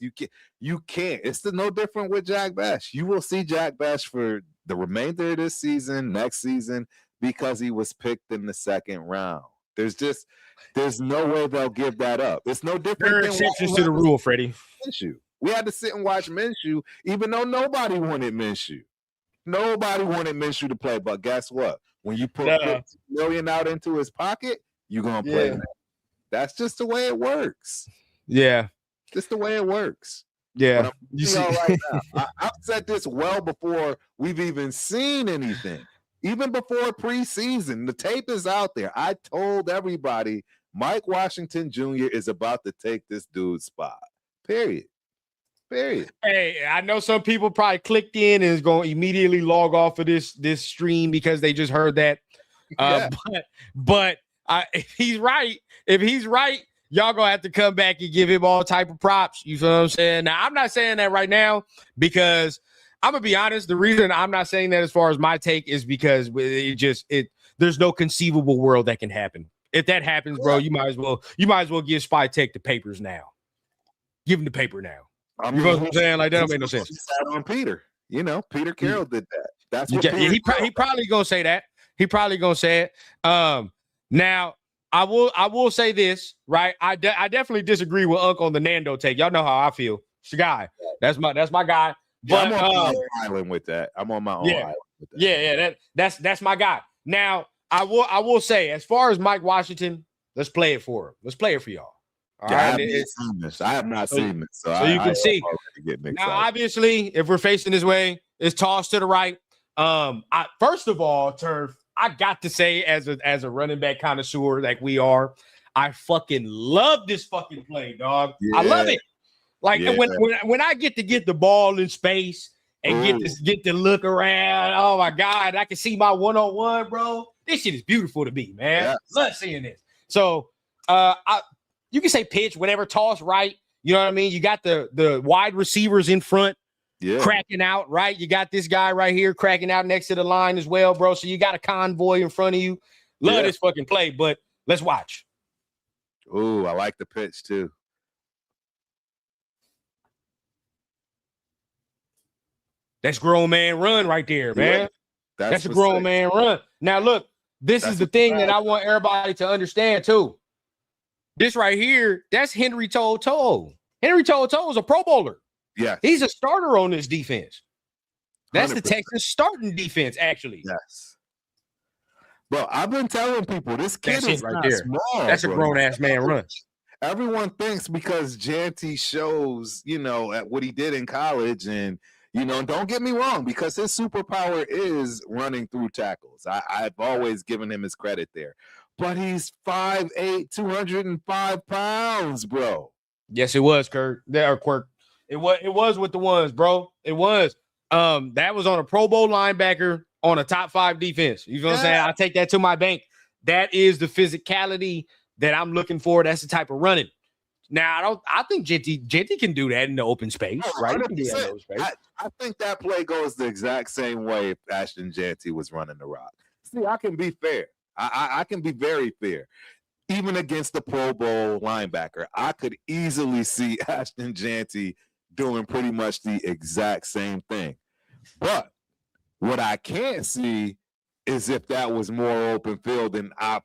You can't. It's no different with Jack Bash. You will see Jack Bash for the remainder of this season, next season, because he was picked in the second round. There's no way they'll give that up. It's no different. There are exceptions to the rule, Freddie. Minshew. We had to sit and watch Minshew, even though nobody wanted Minshew. Nobody wanted Minshew to play, but guess what? When you put $50 million out into his pocket, you're gonna play. Yeah. That's just the way it works. Yeah, just the way it works. Yeah, you see, right now, I've said this well before we've even seen anything. Even before preseason, the tape is out there. I told everybody Mike Washington Jr. is about to take this dude's spot. Period. Hey, I know some people probably clicked in and is going to immediately log off of this stream because they just heard that. But if he's right, y'all gonna have to come back and give him all type of props. You feel what I'm saying? Now, I'm not saying that right now because I'm gonna be honest. The reason I'm not saying that as far as my take is because there's no conceivable world that can happen. If that happens, bro, you might as well give Spy Tech the papers now. Give him the paper now. You know what I'm saying? Like that don't make no sense. On Peter, Peter Carroll did that. That's what he probably gonna say that. He probably gonna say it. Now I will say this, right? I definitely disagree with Unc on the Nando take. Y'all know how I feel. It's the guy. That's my guy. Yeah, But I'm on my own island with that. I'm on my own island with that. Yeah. That's my guy. Now, I will say, as far as Mike Washington, let's play it for him. Let's play it for y'all. All right. I have not seen this. So you can see. Now, obviously, if we're facing this way, it's tossed to the right. First of all, Turf, I got to say, as a running back connoisseur like we are, I fucking love this fucking play, dog. Yeah. I love it. Like when I get to get the ball in space and get to look around, oh my God, I can see my one-on-one, bro. This shit is beautiful to me, man. Yes. Love seeing this. So you can say pitch, whatever, toss right. You know what I mean? You got the wide receivers in front. Yeah. Cracking out, right? You got this guy right here cracking out next to the line as well, bro. So you got a convoy in front of you. Love this fucking play, but let's watch. Ooh, I like the pitch too. That's grown man run right there, man. Yeah, that's a grown man run. Now, look, this is the thing that I want everybody to understand too. This right here, that's Henry To'o. Henry To'o is a Pro Bowler. Yeah, he's a starter on this defense. That's 100%. The Texans starting defense, actually. Yes. Bro, I've been telling people this kid is right there. Small. That's a grown ass man run. Everyone thinks because Janty shows, at what he did in college, and don't get me wrong, because his superpower is running through tackles. I've always given him his credit there. But he's 5'8", 205 pounds, bro. Yes, it was, Quirk. It was with the ones, bro. It was. That was on a Pro Bowl linebacker on a top 5 defense. You know what I'm saying? I take that to my bank. That is the physicality that I'm looking for. That's the type of running. Now, I think Genty can do that in the open space, right? I think that play goes the exact same way if Ashton Genty was running the rock. See, I can be fair. I can be very fair. Even against the Pro Bowl linebacker, I could easily see Ashton Genty doing pretty much the exact same thing. But what I can't see is if that was more open field and I,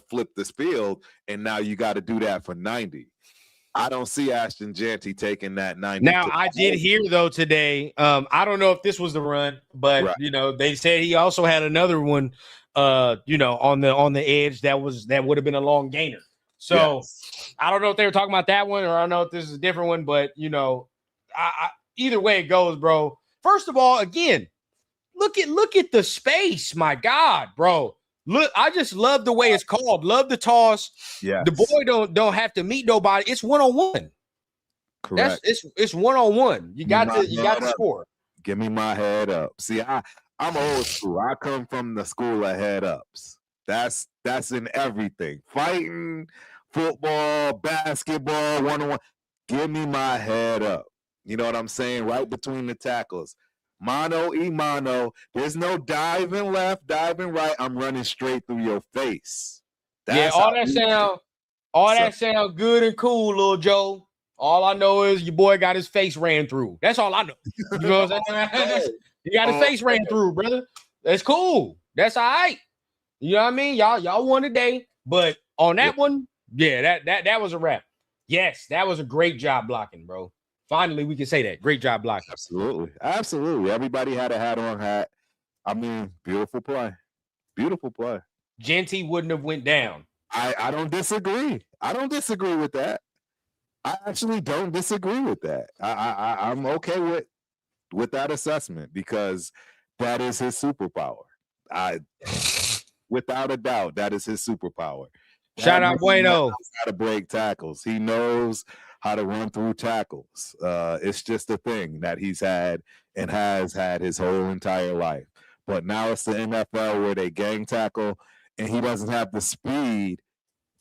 flip this field and now you got to do that for 90. I don't see Ashton Genty taking that 90. Now, I did hear, though, today, I don't know if this was the run, but, they said he also had another one, on the edge that would have been a long gainer. So yes. I don't know if they were talking about that one or I don't know if this is a different one, but, either way it goes, bro. First of all, again, look at the space. My God, bro. Look, I just love the way it's called. Love the toss. Yeah. The boy don't have to meet nobody. It's one-on-one. Correct. It's one-on-one. You got to score. Give me my head up. See, I'm old school. I come from the school of head ups. That's in everything. Fighting, football, basketball, one-on-one. Give me my head up. You know what I'm saying? Right between the tackles. Mano y mano. There's no diving left, diving right. I'm running straight through your face. All that sound good and cool, little Joe. All I know is your boy got his face ran through. That's all I know. You know what I'm saying? He got his face ran through, brother. That's cool. That's all right. You know what I mean? Y'all won today. But on that one, that was a wrap. Yes, that was a great job blocking, bro. Finally, we can say that. Great job blocking. Absolutely. Everybody had a hat-on hat. I mean, beautiful play. Beautiful play. Genty wouldn't have went down. I don't disagree. I don't disagree with that. I actually don't disagree with that. I'm okay with that assessment because that is his superpower. Without a doubt, that is his superpower. Shout out Bueno. He knows how to break tackles. He knows how to run through tackles. It's just a thing that he's had and has had his whole entire life. But now it's the NFL where they gang tackle, and he doesn't have the speed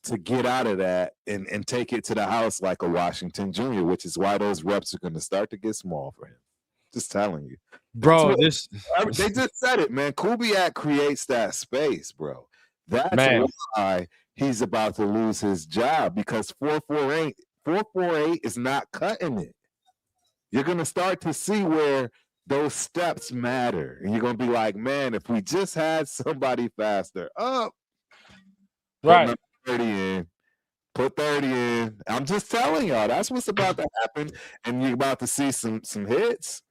to get out of that and take it to the house like a Washington Jr., which is why those reps are going to start to get small for him. Just telling you. Bro, they just said it, man. Kubiak creates that space, bro. That's why he's about to lose his job because 448 is not cutting it. You're going to start to see where those steps matter. And you're going to be like, man, if we just had somebody faster up. Right. 30 in. Put 30 in. I'm just telling y'all, that's what's about to happen, and you're about to see some hits.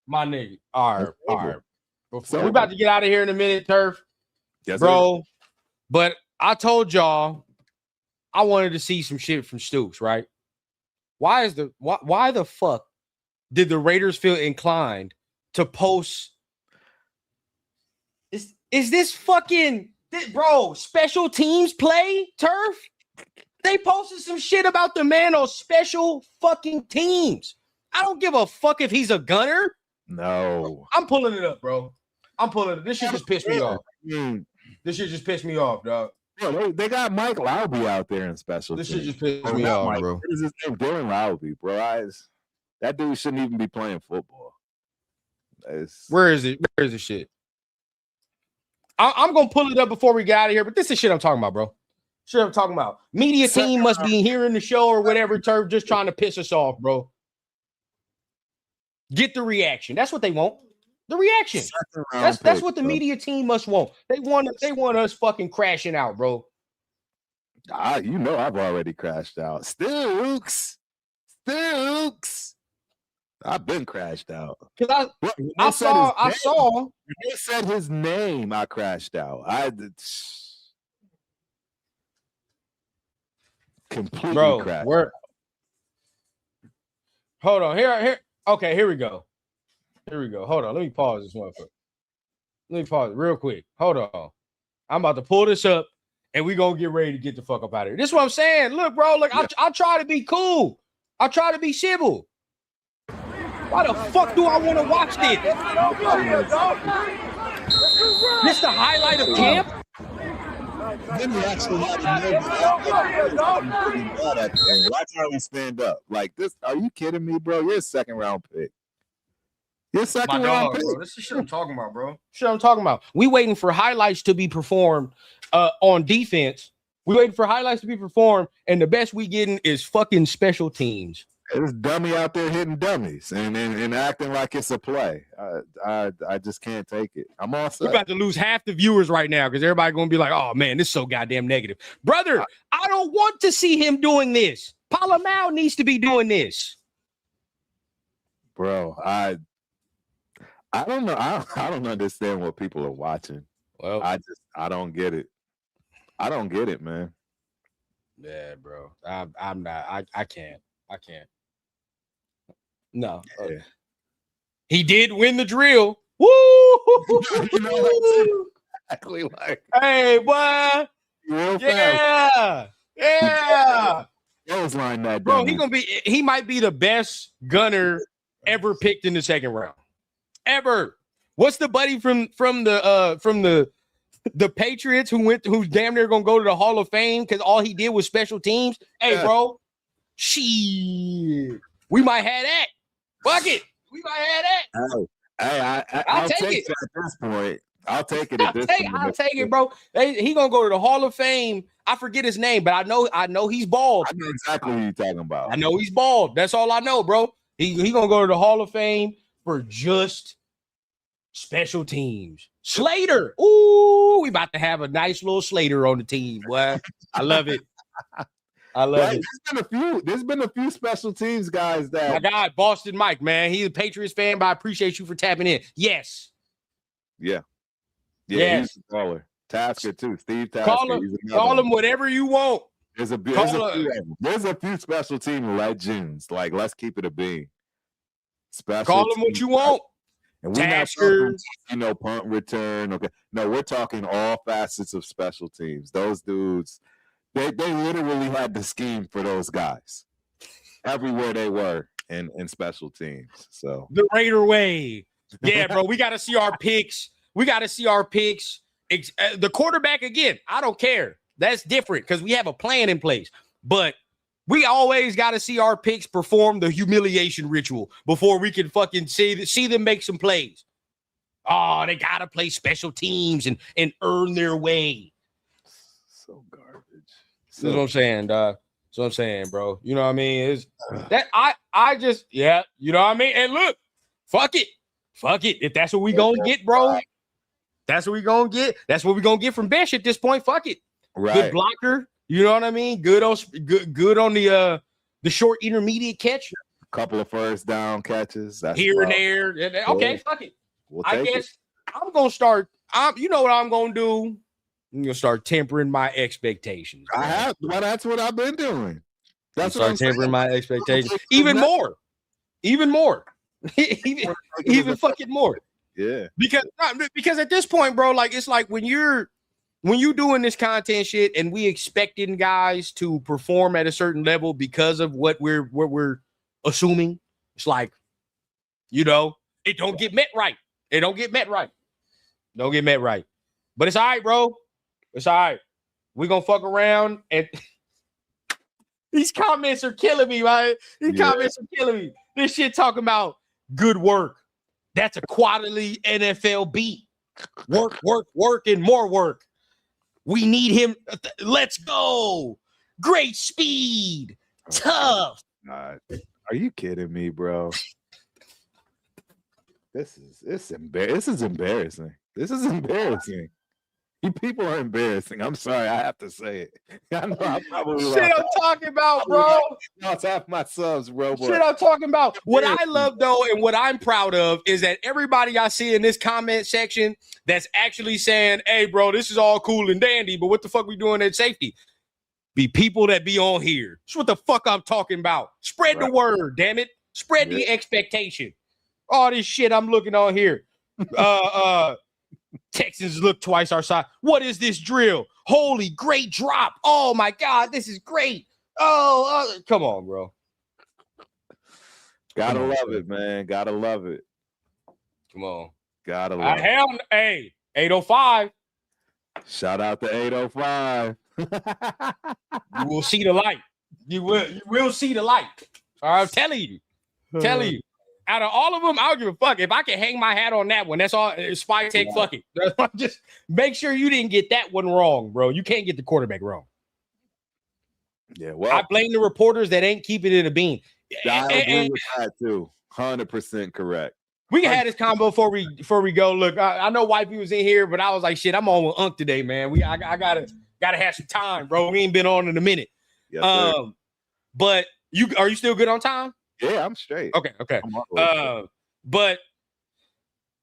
My nigga. All right. So we about to get out of here in a minute, Turf. Yes, bro. Sir. But I told y'all I wanted to see some shit from Stoops, right? Why the fuck did the Raiders feel inclined to post? Is this fucking bro? Special teams play, Turf? They posted some shit about the man on special fucking teams. I don't give a fuck if he's a gunner. No. I'm pulling it up, bro. I'm pulling it. This shit just pissed me off. This shit just pissed me off, dog. Bro, they got Mike Lowby out there in special teams. This shit just pissed me off, bro. What is his name? Dylan Lowby, bro. That dude shouldn't even be playing football. Where is it? Where is the shit? I'm going to pull it up before we get out of here, but this is shit I'm talking about, bro. Shit I'm talking about. Media team must be hearing the show or whatever, Turf, just trying to piss us off, bro. Get the reaction. That's what they want. The reaction. That's what the media team must want. They want us fucking crashing out, bro. You know I've already crashed out. Stooks. I've been crashed out. Because I saw. When they said his name, I crashed out. Completely crashed. Hold on. Here. Okay, here we go. Hold on. Let me pause this motherfucker. Let me pause it real quick. Hold on. I'm about to pull this up, and we're going to get ready to get the fuck up out of here. This is what I'm saying. Look, bro. Look, yeah. I try to be cool. I try to be civil. Why the fuck do I want to watch this? This the highlight of camp? Then we actually had watch how we stand up. Like this, are you kidding me, bro? You're a second round pick. Bro. This is shit I'm talking about, bro. Shit I'm talking about. We waiting for highlights to be performed on defense. We waiting for highlights to be performed, and the best we getting is fucking special teams. This dummy out there hitting dummies and acting like it's a play. I just can't take it. I'm all set. We're about to lose half the viewers right now because everybody going to be like, oh, man, this is so goddamn negative. Brother, I don't want to see him doing this. Palamau needs to be doing this. Bro, I don't know. I don't understand what people are watching. Well, I don't get it. I don't get it, man. Yeah, bro. I'm not. I can't. No. Yeah. He did win the drill. Woo! You know, exactly like. Hey, boy. Yeah. Those line that bro. He might be the best gunner ever picked in the second round. Ever. What's the buddy from the Patriots who's damn near gonna go to the Hall of Fame because all he did was special teams? Hey, bro. Shit. We might have that. Fuck it. We might have that. Hey, I'll take it at this point. I'll take it at this point. I'll take it, bro. He gonna go to the Hall of Fame. I forget his name, but I know he's bald. I know exactly what you're talking about. I know he's bald. That's all I know, bro. He gonna go to the Hall of Fame for just special teams. Slater. Ooh, we about to have a nice little Slater on the team, boy. I love it. It. There's been a few special teams guys that. My God, Boston Mike, man. He's a Patriots fan, but I appreciate you for tapping in. Yes. Yeah. Yes. He's a caller. Tasker too. Steve Tasker. Call him whatever you want. There's a few special team legends. Like, let's keep it a bean. Call him what you want. And we're not talking, punt return. Okay. No, we're talking all facets of special teams. Those dudes, they literally had the scheme for those guys everywhere they were in special teams. So the Raider way. Yeah, bro. We got to see our picks. The quarterback, again, I don't care. That's different because we have a plan in place. But we always got to see our picks perform the humiliation ritual before we can fucking see them make some plays. Oh, they got to play special teams and earn their way. So garbage. That's what I'm saying, dog. That's what I'm saying, bro. You know what I mean? It's that I just, yeah, you know what I mean? And look, fuck it. If that's what we gonna get, bro, that's what we gonna get. That's what we gonna get from Besh at this point. Fuck it. Right. Good blocker. You know what I mean? Good on the short intermediate catch. Couple of first down catches. That's here and there. Okay, fuck it. I guess I'm gonna start. You know what I'm gonna do? I'm gonna start tempering my expectations. I have. Well, that's what I've been doing. That's what I'm tempering my expectations. Even more. even fucking more. Yeah. Because at this point, bro, like it's like when you're doing this content shit and we expecting guys to perform at a certain level because of what we're assuming, it's like, it don't get met right. It don't get met right. Don't get met right. But it's all right, bro. It's all right. We're gonna fuck around and these comments are killing me, right? These comments are killing me. This shit talking about good work. That's a quality NFL beat. Work, and more work. We need him. Let's go. Great speed. Tough. God. Are you kidding me, bro? This is embarrassing. This is embarrassing. You people are embarrassing. I'm sorry, I have to say it. I know I probably shit I'm talking about, bro. Lost half my subs, bro. Shit I'm talking about. What I love though, and what I'm proud of, is that everybody I see in this comment section that's actually saying, "Hey, bro, this is all cool and dandy, but what the fuck we doing at safety?" Be people that be on here. That's what the fuck I'm talking about. Spread the word, damn it. Spread the expectation. All this shit I'm looking on here. Texans look twice our size. What is this drill? Holy, great drop. Oh my God, this is great. Come on, bro. Gotta love it, man. Gotta love it. Come on. Gotta love it. Hey, 805. Shout out to 805. You will see the light. You will see the light. I'm telling you. Out of all of them, I don't give a fuck. If I can hang my hat on that one, that's all. Spy Tech, fuck it. Just make sure you didn't get that one wrong, bro. You can't get the quarterback wrong. Yeah, well, I blame the reporters that ain't keeping it a bean. I agree with that too. 100% correct. We can have this combo before we go. Look, I know Wifey was in here, but I was like, shit, I'm on with Unc today, man. I gotta have some time, bro. We ain't been on in a minute. Yes, sir. But are you still good on time? Yeah, I'm straight. Okay. But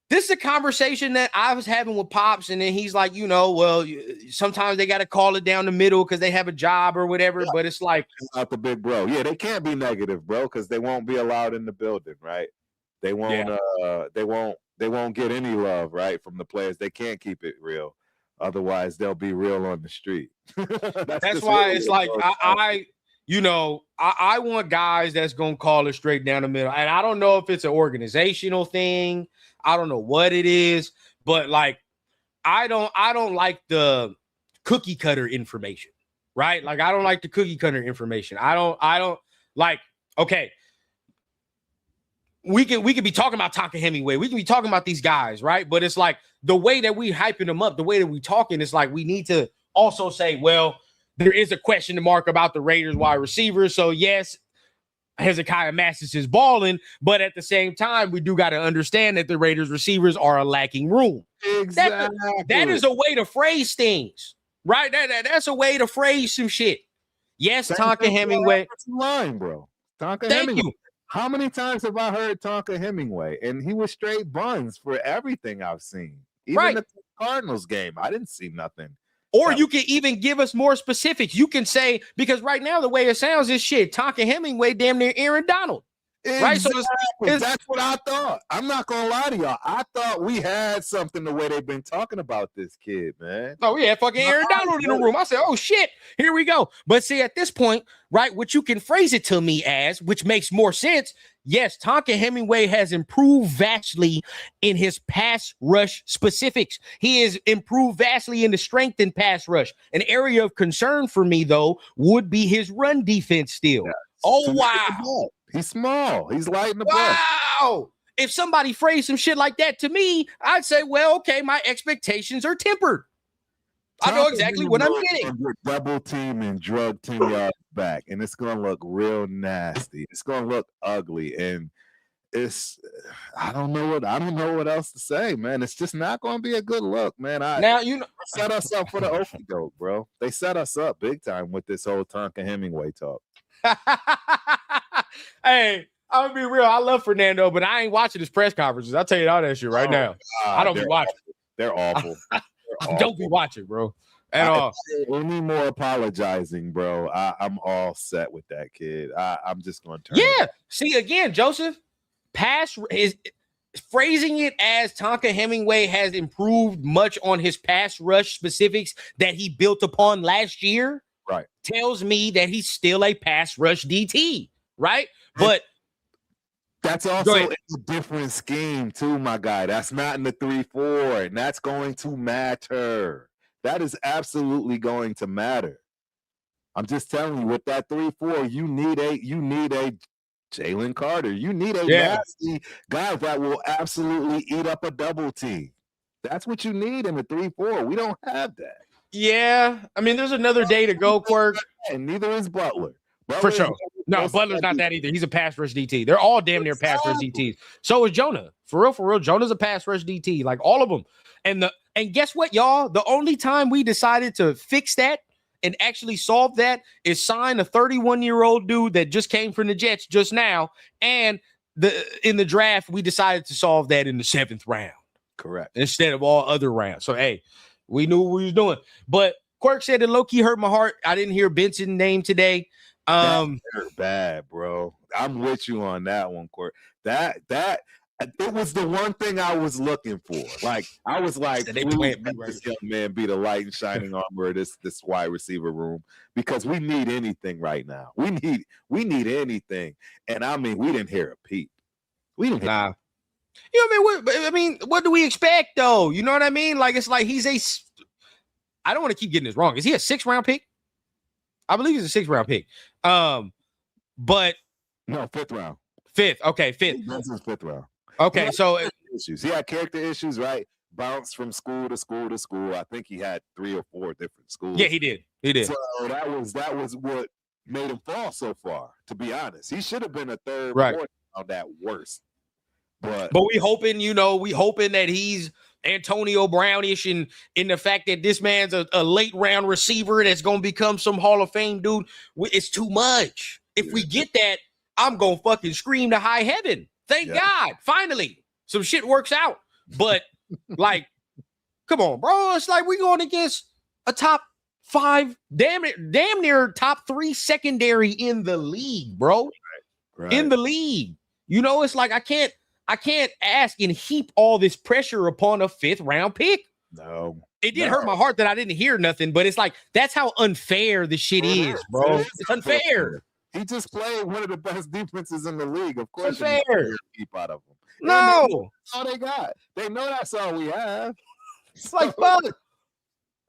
this is a conversation that I was having with Pops, and then he's like, well, sometimes they got to call it down the middle because they have a job or whatever. Yeah. But it's like, not the big bro. Yeah, they can't be negative, bro, because they won't be allowed in the building, right? They won't. They won't get any love, right, from the players. They can't keep it real. Otherwise, they'll be real on the street. That's why it's like I want guys that's gonna call it straight down the middle. And I don't know if it's an organizational thing. I don't know what it is, but like I don't like the cookie cutter information, right? Like I don't like the cookie cutter information. I don't like, okay. We can be talking about Tonka Hemingway. We can be talking about these guys, right? But it's like the way that we hyping them up, the way that we talking, it's like we need to also say, well, there is a question mark about the Raiders wide receivers. So yes, Hezekiah Mathis is balling, but at the same time, we do got to understand that the Raiders receivers are lacking room. Exactly. That is a way to phrase things, right? That's a way to phrase some shit. Yes, Tonka Hemingway. Line, bro. Thank you. How many times have I heard Tonka Hemingway? And he was straight buns for everything I've seen. Even the Cardinals game, I didn't see nothing. Or you can even give us more specifics. You can say, because right now the way it sounds is shit. Tonka Hemingway damn near Aaron Donald. Exactly. Right? So that's what I thought. I'm not gonna lie to y'all. I thought we had something the way they've been talking about this kid, man. Oh, we had fucking Aaron Donald in the room. I said, oh shit, here we go. But see, at this point, right, what you can phrase it to me as, which makes more sense. Yes, Tonka Hemingway has improved vastly in his pass rush specifics. He has improved vastly in the strength in pass rush. An area of concern for me, though, would be his run defense still. Yeah. Oh, wow. He's small. He's light in the blood. Wow. If somebody phrased some shit like that to me, I'd say, well, okay, my expectations are tempered. I know exactly what I'm getting. Double team and drug 10 yards back, and it's going to look real nasty. It's going to look ugly. And I don't know what else to say, man. It's just not going to be a good look, man. Now you know set us up for the okie doke, bro. They set us up big time with this whole Tonka Hemingway talk. Hey, I'm gonna be real. I love Fernando, but I ain't watching his press conferences. I'll tell you all that shit right now. I don't be watching. They're awful. Don't be watching, bro. At all. Any more apologizing, bro? I'm all set with that kid. I'm just going to turn. Yeah. See again, Joseph. Pass is phrasing it as Tonka Hemingway has improved much on his pass rush specifics that he built upon last year. Right. Tells me that he's still a pass rush DT. Right. But that's also a different scheme, too, my guy. That's not in the 3-4, and that's going to matter. That is absolutely going to matter. I'm just telling you, with that 3-4, you need a Jalen Carter. You need a nasty guy that will absolutely eat up a double team. That's what you need in the 3-4. We don't have that. Yeah, I mean, there's another day to go, Quirk. And neither is Butler. For sure. No, Butler's not that either. He's a pass rush DT. They're all damn near pass rush DTs. So is Jonah. For real. Jonah's a pass rush DT. Like all of them. And guess what, y'all? The only time we decided to fix that and actually solve that is sign a 31-year-old dude that just came from the Jets just now. And in the draft, we decided to solve that in the 7th round. Correct. Instead of all other rounds. So, hey, we knew what we was doing. But Quirk said it low-key hurt my heart. I didn't hear Benson's name today. That hurt bad, bro. I'm with you on that one, Quirk. That it was the one thing I was looking for. Like, I was like, this young man be the light and shining armor of this wide receiver room, because we need anything right now. We need anything. And I mean, we didn't hear a peep. We didn't hear You know what I mean? What do we expect, though? You know what I mean? Like, it's like I don't want to keep getting this wrong. Is he a 6th-round pick? I believe he's a 6th-round pick. But no, 5th round. 5th. Okay, 5th. That's his 5th round. Okay, so issues. He had character issues, right? Bounced from school to school to school. I think he had 3 or 4 different schools. Yeah, he did. So that was what made him fall so far. To be honest, he should have been a 3rd, 4th round at worst. But we hoping that he's Antonio Brownish in the fact that this man's a late round receiver that's gonna become some Hall of Fame dude. It's too much. If we get that, I'm gonna fucking scream to high heaven. Thank God, finally, some shit works out. But like, come on, bro. It's like we going against a top 5, damn near top 3 secondary in the league, bro. Right. In the league. You know, it's like I can't ask and heap all this pressure upon a 5th-round pick. No. It did hurt my heart that I didn't hear nothing, but it's like that's how unfair the shit is, bro. It's unfair. He just played one of the best defenses in the league. Of course, fair. Keep out of him. No, that's all they got. They know that's all we have. It's like fuck.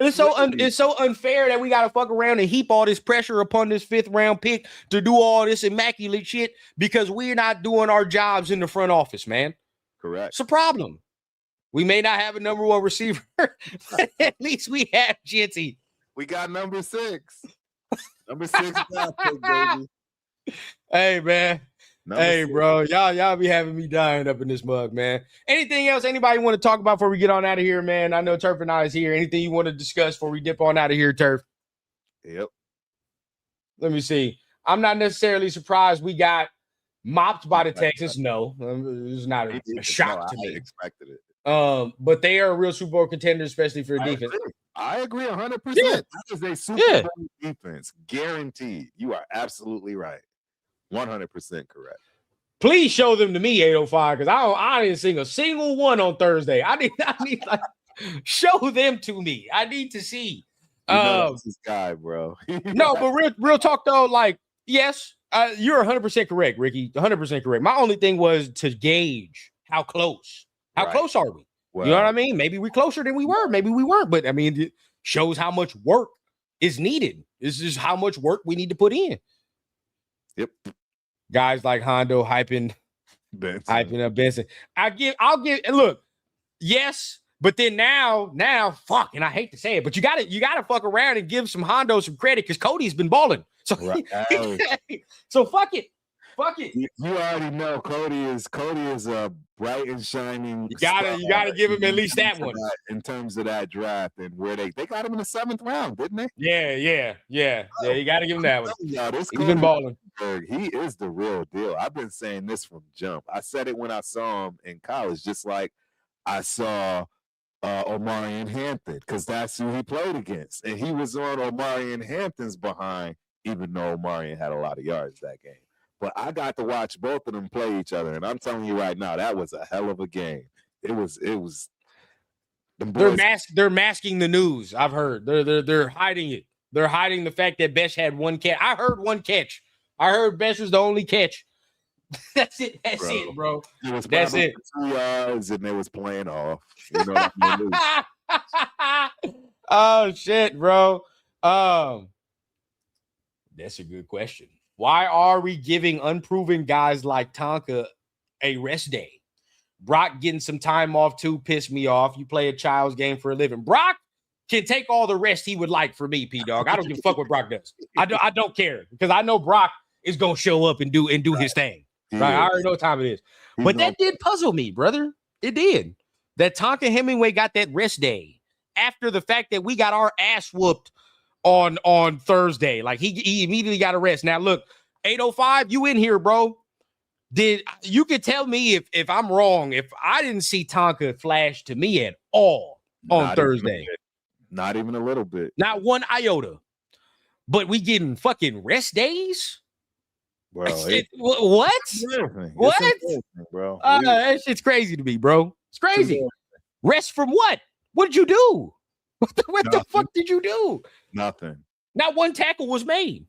It's so unfair that we gotta fuck around and heap all this pressure upon this 5th-round pick to do all this immaculate shit because we're not doing our jobs in the front office, man. Correct. It's a problem. We may not have a number 1 receiver, but at least we have Jitty. We got number 6. Number 6 draft pick, baby. Hey, man. Number 6. Bro. Y'all be having me dying up in this mug, man. Anything else anybody want to talk about before we get on out of here, man? I know Turf and I is here. Anything you want to discuss before we dip on out of here, Turf? Yep. Let me see. I'm not necessarily surprised we got mopped by the Texans. No, it's not a shock to me. I expected it. But they are a real Super Bowl contender, especially for defense. I agree 100%. Yeah. That is a Super Bowl defense, guaranteed. You are absolutely right. 100% correct. Please show them to me, 805, because I didn't sing a single one on Thursday. I need like show them to me. I need to see. That's this guy, bro. No, but real talk though, like, yes, you're 100% correct, Ricky. 100% correct. My only thing was to gauge how close. How close are we? Well, you know what I mean? Maybe we're closer than we were. Maybe we weren't. But, I mean, it shows how much work is needed. It's just how much work we need to put in. Yep. Guys like Hondo hyping up Benson. I'll give look, yes, but then now, fuck, and I hate to say it, but you gotta fuck around and give some Hondo some credit because Cody's been balling. So, so fuck it. Fuck it. You already know Cody is a bright and shining. You gotta give him at least that one. In terms of that draft and where they got him in the 7th round, didn't they? Yeah. You gotta give him that one. He's been balling. He is the real deal. I've been saying this from jump. I said it when I saw him in college, just like I saw Omarion Hampton, because that's who he played against, and he was on Omarion Hampton's behind, even though Omarion had a lot of yards that game. But I got to watch both of them play each other, and I'm telling you right now, that was a hell of a game. It was. They're masking the news. I've heard they're hiding it. They're hiding the fact that Besh had one catch. I heard one catch. I heard Besh was the only catch. That's it. That's it, bro. That's it. 2 yards, and they was playing off. You know what I mean? Oh shit, bro. That's a good question. Why are we giving unproven guys like Tonka a rest day? Brock getting some time off too pissed me off. You play a child's game for a living. Brock can take all the rest he would like for me, P-Dog. I don't give a fuck what Brock does. I don't care, because I know Brock is gonna show up and do his thing. Right? I already know what time it is. But that did puzzle me, brother. It did. That Tonka Hemingway got that rest day after the fact that we got our ass whooped on Thursday. Like he immediately got a rest. Now look, 805, you in here, bro. You could tell me if I'm wrong, if I didn't see Tonka flash to me at all on Thursday. Not even a little bit. Not one iota. But we getting fucking rest days? Bro, what? What? Bro. That shit's crazy to me, bro. It's crazy. Rest from what? What did you do? What the fuck did you do? Nothing. Not one tackle was made.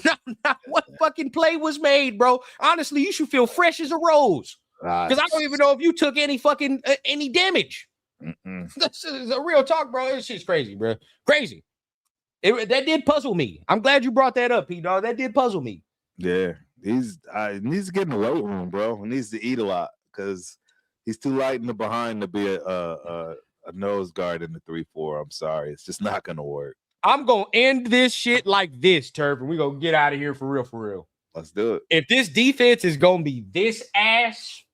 Not one fucking play was made, bro. Honestly, you should feel fresh as a rose. Because I don't even know if you took any fucking any damage. This is a real talk, bro. It's just crazy, bro. Crazy. That did puzzle me. I'm glad you brought that up, P-Dog. That did puzzle me. Yeah. He needs to get in the weight room, bro. He needs to eat a lot, because he's too light in the behind to be a nose guard in the 3-4. I'm sorry. It's just not going to work. I'm going to end this shit like this, Turf, and we're going to get out of here for real. Let's do it. If this defense is going to be this ass,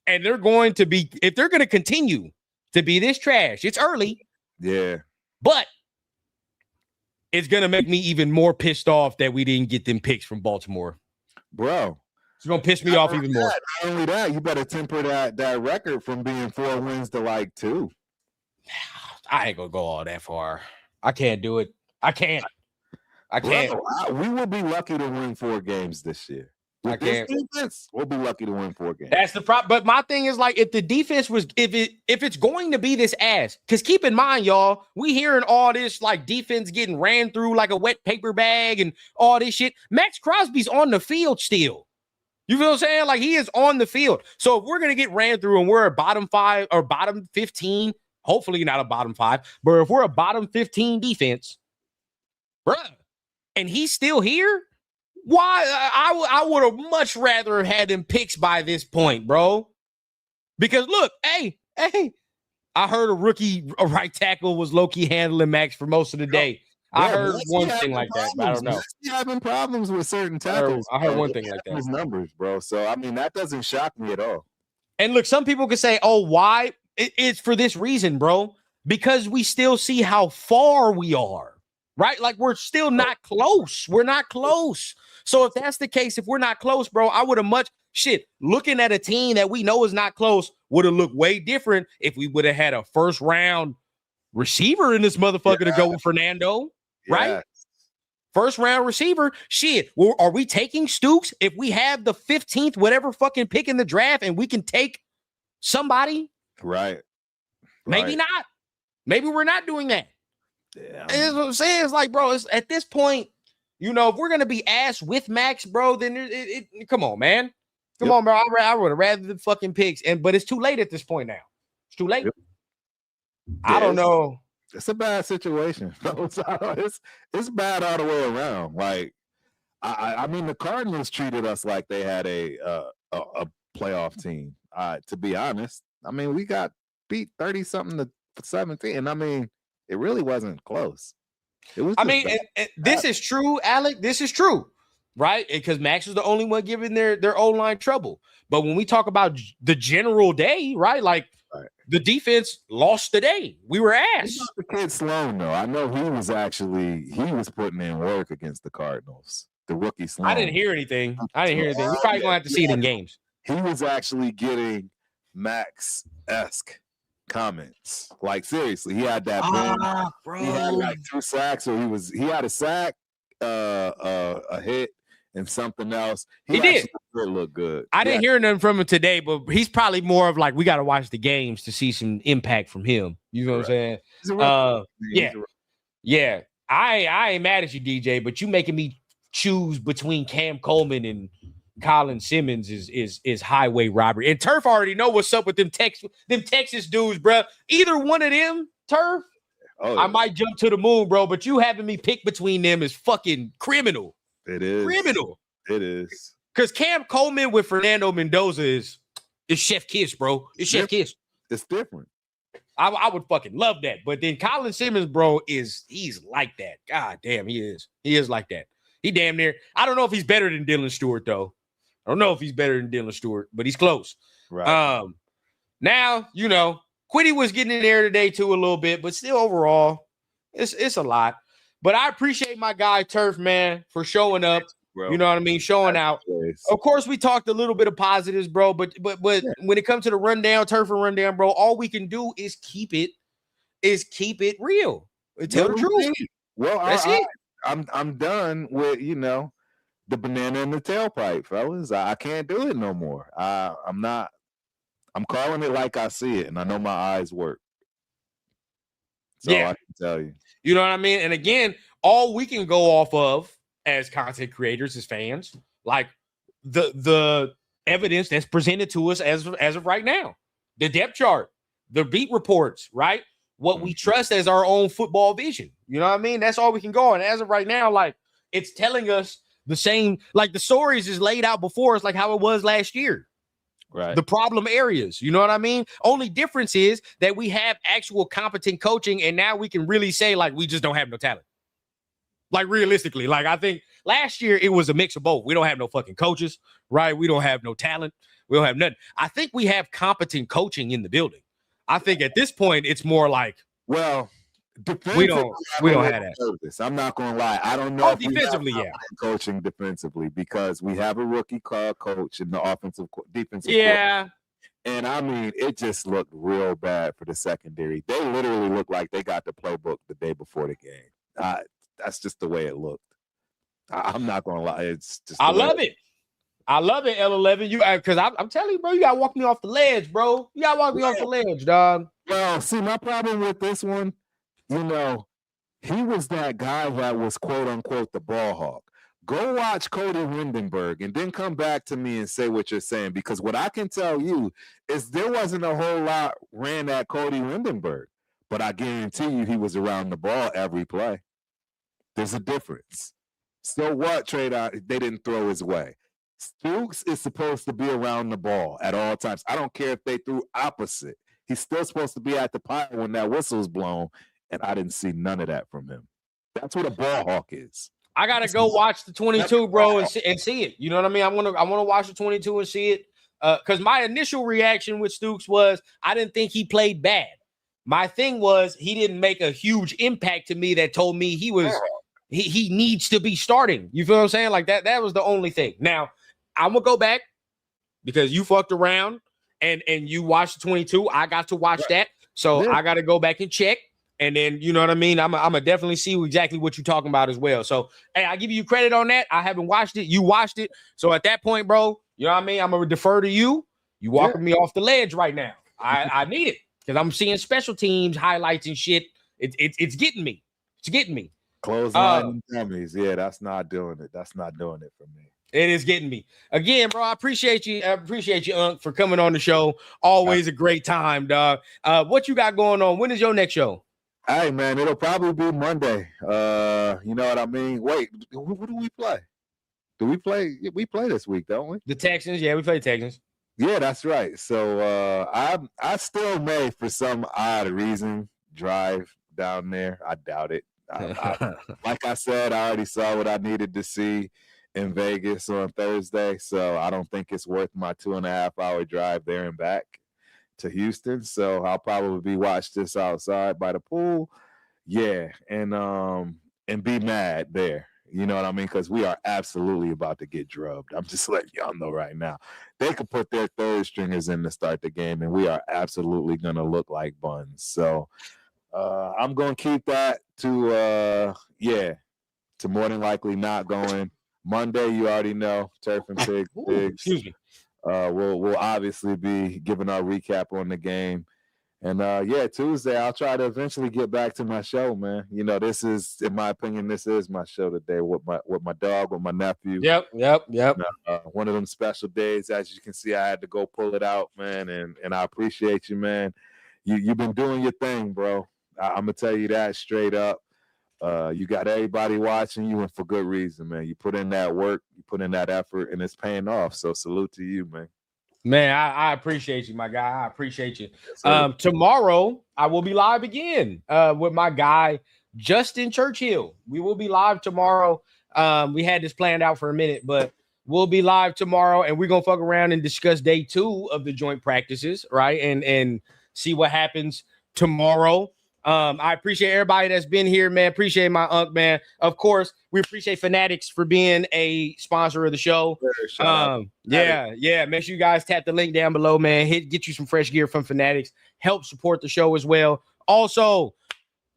and if they're going to continue to be this trash, it's early. Yeah. But it's going to make me even more pissed off that we didn't get them picks from Baltimore. Bro. It's going to piss me off even more. Not only that, you better temper that record from being 4 wins to like 2. I ain't going to go all that far. I can't do it. I can't. Brother, we will be lucky to win 4 games this year. With this defense, we'll be lucky to win 4 games. That's the problem. But my thing is, like, if the defense was, if it's going to be this ass, because keep in mind, y'all, we hearing all this like defense getting ran through like a wet paper bag and all this shit. Max Crosby's on the field still. You feel what I'm saying? Like, he is on the field. So if we're gonna get ran through and we're a bottom 5 or bottom 15, hopefully not a bottom 5, but if we're a bottom 15 defense, bruh, and he's still here. Why? I would have much rather had him picks by this point, bro. Because look, hey, I heard a right tackle was low-key handling Max for most of the day. I heard one thing like that, but I don't know. He's having problems with certain tackles. I heard one thing like that. His numbers, bro. So I mean, that doesn't shock me at all. And look, some people could say, "Oh, why?" It's for this reason, bro. Because we still see how far we are, right? Like, we're still not close. We're not close. So if that's the case, if we're not close, bro, I would have looking at a team that we know is not close would have looked way different if we would have had a first round receiver in this motherfucker to go with Fernando, right? First round receiver. Shit. Well, are we taking Stooks if we have the 15th, whatever fucking pick in the draft, and we can take somebody? Right. Maybe not. Maybe we're not doing that. Yeah. That's what I'm saying. It's like, bro, it's at this point, you know, if we're gonna be ass with Max, bro, then come on, man. Come on, bro. I would have rather the fucking picks. But it's too late at this point now. It's too late. I don't know. It's a bad situation. It's bad all the way around. Like, I mean, the Cardinals treated us like they had a playoff team. To be honest, I mean, we got beat 30-something to 17. I mean, it really wasn't close. It was. I mean, this is true, Alec. This is true. right? Because Max was the only one giving their O-line trouble. But when we talk about the general day, right? Like the defense lost the day. We were ass. The kid Sloan, though. I know he was putting in work against the Cardinals. The rookie Sloan. I didn't hear anything. We're probably gonna have to see it in games. He was actually getting Max-esque comments. Like seriously, he had that bro. He had like 2 sacks, or he had a sack, a hit, and something else. He did look good. I didn't hear nothing from him today, but he's probably more of like, we got to watch the games to see some impact from him. You know what I'm saying? Yeah. I ain't mad at you, DJ, but you making me choose between Cam Coleman and Colin Simmons is highway robbery. And Turf already know what's up with them Texas dudes, bro. Either one of them, Turf, I might jump to the moon, bro. But you having me pick between them is fucking criminal. It is criminal. It is. Because Cam Coleman with Fernando Mendoza is chef kiss, bro. It's chef kiss. It's different. I would fucking love that. But then Colin Simmons, bro, he's like that. God damn, he is. He is like that. He damn near. I don't know if he's better than Dylan Stewart, though. I don't know if he's better than Dylan Stewart, but he's close. Right. Now, Quiddy was getting in there today too a little bit, but still overall, it's a lot. But I appreciate my guy Turf, man, for showing up. Bro. You know what I mean? Showing out. Of course, we talked a little bit of positives, bro. But when it comes to the rundown, Turf and rundown, bro, all we can do is keep it real. Tell the truth. Well, that's it. I'm done with the banana in the tailpipe, fellas. I can't do it no more. I'm calling it like I see it, and I know my eyes work. So I can tell you. You know what I mean? And again, all we can go off of as content creators, as fans, like the evidence that's presented to us as of right now, the depth chart, the beat reports, right? What we trust as our own football vision. You know what I mean? That's all we can go on. As of right now, like it's telling us the same, like the stories is laid out before us, like how it was last year. Right. The problem areas. You know what I mean? Only difference is that we have actual competent coaching, and now we can really say, like, we just don't have no talent. Like, realistically, like, I think last year it was a mix of both. We don't have no fucking coaches, right? We don't have no talent. We don't have nothing. I think we have competent coaching in the building. I think at this point, it's more like, well, we don't have that. I'm not going to lie. I don't know if defensively, we have coaching defensively, because we have a rookie coach in the defensive. Yeah. Coach. And I mean, it just looked real bad for the secondary. They literally looked like they got the playbook the day before the game. That's just the way it looked. I'm not going to lie. It's just. I love it. I love it, L11. Because I'm telling you, bro, you got to walk me off the ledge, bro. You got to walk me off the ledge, dog. Well, see, my problem with this one, he was that guy that was quote unquote the ball hawk. Go watch Cody Windenberg and then come back to me and say what you're saying, because what I can tell you is there wasn't a whole lot ran at Cody Windenberg, but I guarantee you he was around the ball every play. There's a difference. So what, They didn't throw his way. Stooks is supposed to be around the ball at all times. I don't care if they threw opposite. He's still supposed to be at the pile when that whistle's blown, and I didn't see none of that from him. That's what a ball hawk is. I gotta go watch the 22, bro, and see it. You know what I mean? I want to watch the 22 and see it. Because my initial reaction with Stooks was I didn't think he played bad. My thing was he didn't make a huge impact to me that told me he needs to be starting. You feel what I'm saying? Like that was the only thing. Now I'm gonna go back because you fucked around and you watched the 22. I got to watch that, so I got to go back and check. And then, you know what I mean? I'm going to definitely see exactly what you're talking about as well. So, hey, I give you credit on that. I haven't watched it. You watched it. So, at that point, bro, you know what I mean? I'm going to defer to you. You walking me off the ledge right now. I need it because I'm seeing special teams highlights and shit. It's getting me. It's getting me. Close line dummies. Yeah, that's not doing it. That's not doing it for me. It is getting me. Again, bro, I appreciate you. I appreciate you, Unc, for coming on the show. Always a great time, dog. What you got going on? When is your next show? Hey, man, it'll probably be Monday. You know what I mean? Wait, who do we play? Do we play? We play this week, don't we? The Texans. Yeah, we play the Texans. Yeah, that's right. So I still may, for some odd reason, drive down there. I doubt it. Like I said, I already saw what I needed to see. in Vegas on Thursday, so I don't think it's worth my 2.5-hour drive there and back to Houston. So I'll probably watch this outside by the pool. Yeah, and be mad there. You know what I mean? Because we are absolutely about to get drubbed. I'm just letting y'all know right now. They could put their third stringers in to start the game, and we are absolutely going to look like buns. So I'm going to keep that to more than likely not going. Monday, you already know, Turf and Pigs. Excuse me. We'll obviously be giving our recap on the game. And Tuesday, I'll try to eventually get back to my show, man. You know, this is, in my opinion, this is my show today with my dog, with my nephew. Yep. One of them special days, as you can see, I had to go pull it out, man. And I appreciate you, man. You've been doing your thing, bro. I'm gonna tell you that straight up. You got everybody watching you, and for good reason, man. You put in that work, you put in that effort, and it's paying off. So salute to you, man. Man, I appreciate you, my guy. I appreciate you. Tomorrow, I will be live again with my guy, Justin Churchill. We will be live tomorrow. We had this planned out for a minute, but we'll be live tomorrow, and we're going to fuck around and discuss day 2 of the joint practices, right? And see what happens tomorrow. I appreciate everybody that's been here, man. Appreciate my uncle, man. Of course, we appreciate Fanatics for being a sponsor of the show. Yeah. Make sure you guys tap the link down below, man. Get you some fresh gear from Fanatics. Help support the show as well. Also,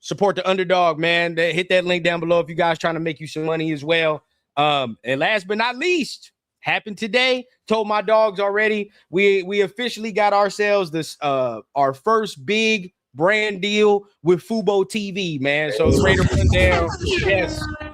support the underdog, man. Hit that link down below if you guys trying to make you some money as well. And last but not least, happened today. Told my dogs already. We officially got ourselves this our first big brand deal with Fubo TV, man. So the Raider Rundown,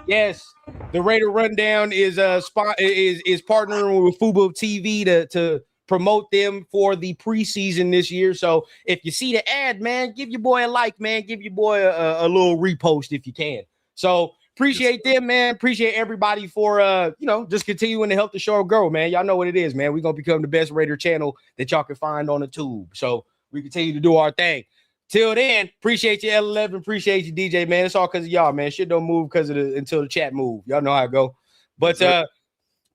yes, the Raider Rundown is partnering with Fubo TV to promote them for the preseason this year. So if you see the ad, man, give your boy a like, man. Give your boy a little repost if you can. So appreciate them, man. Appreciate everybody for just continuing to help the show grow, man. Y'all know what it is, man. We're gonna become the best Raider channel that y'all can find on the tube. So we continue to do our thing. Till then, appreciate you, L11. Appreciate you, DJ, man. It's all because of y'all, man. Shit don't move until the chat move. Y'all know how it go. But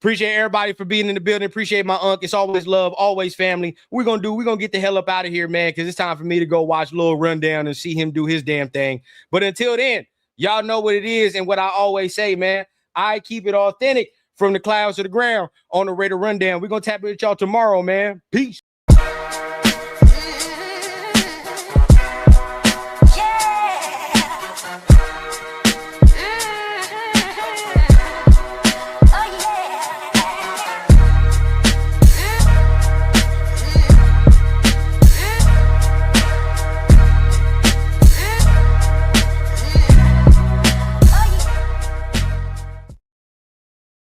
appreciate everybody for being in the building. Appreciate my uncle. It's always love, always family. We're gonna get the hell up out of here, man, because it's time for me to go watch Lil Rundown and see him do his damn thing. But until then, y'all know what it is and what I always say, man. I keep it authentic from the clouds to the ground on the Raider Rundown. We're gonna tap in with y'all tomorrow, man. Peace.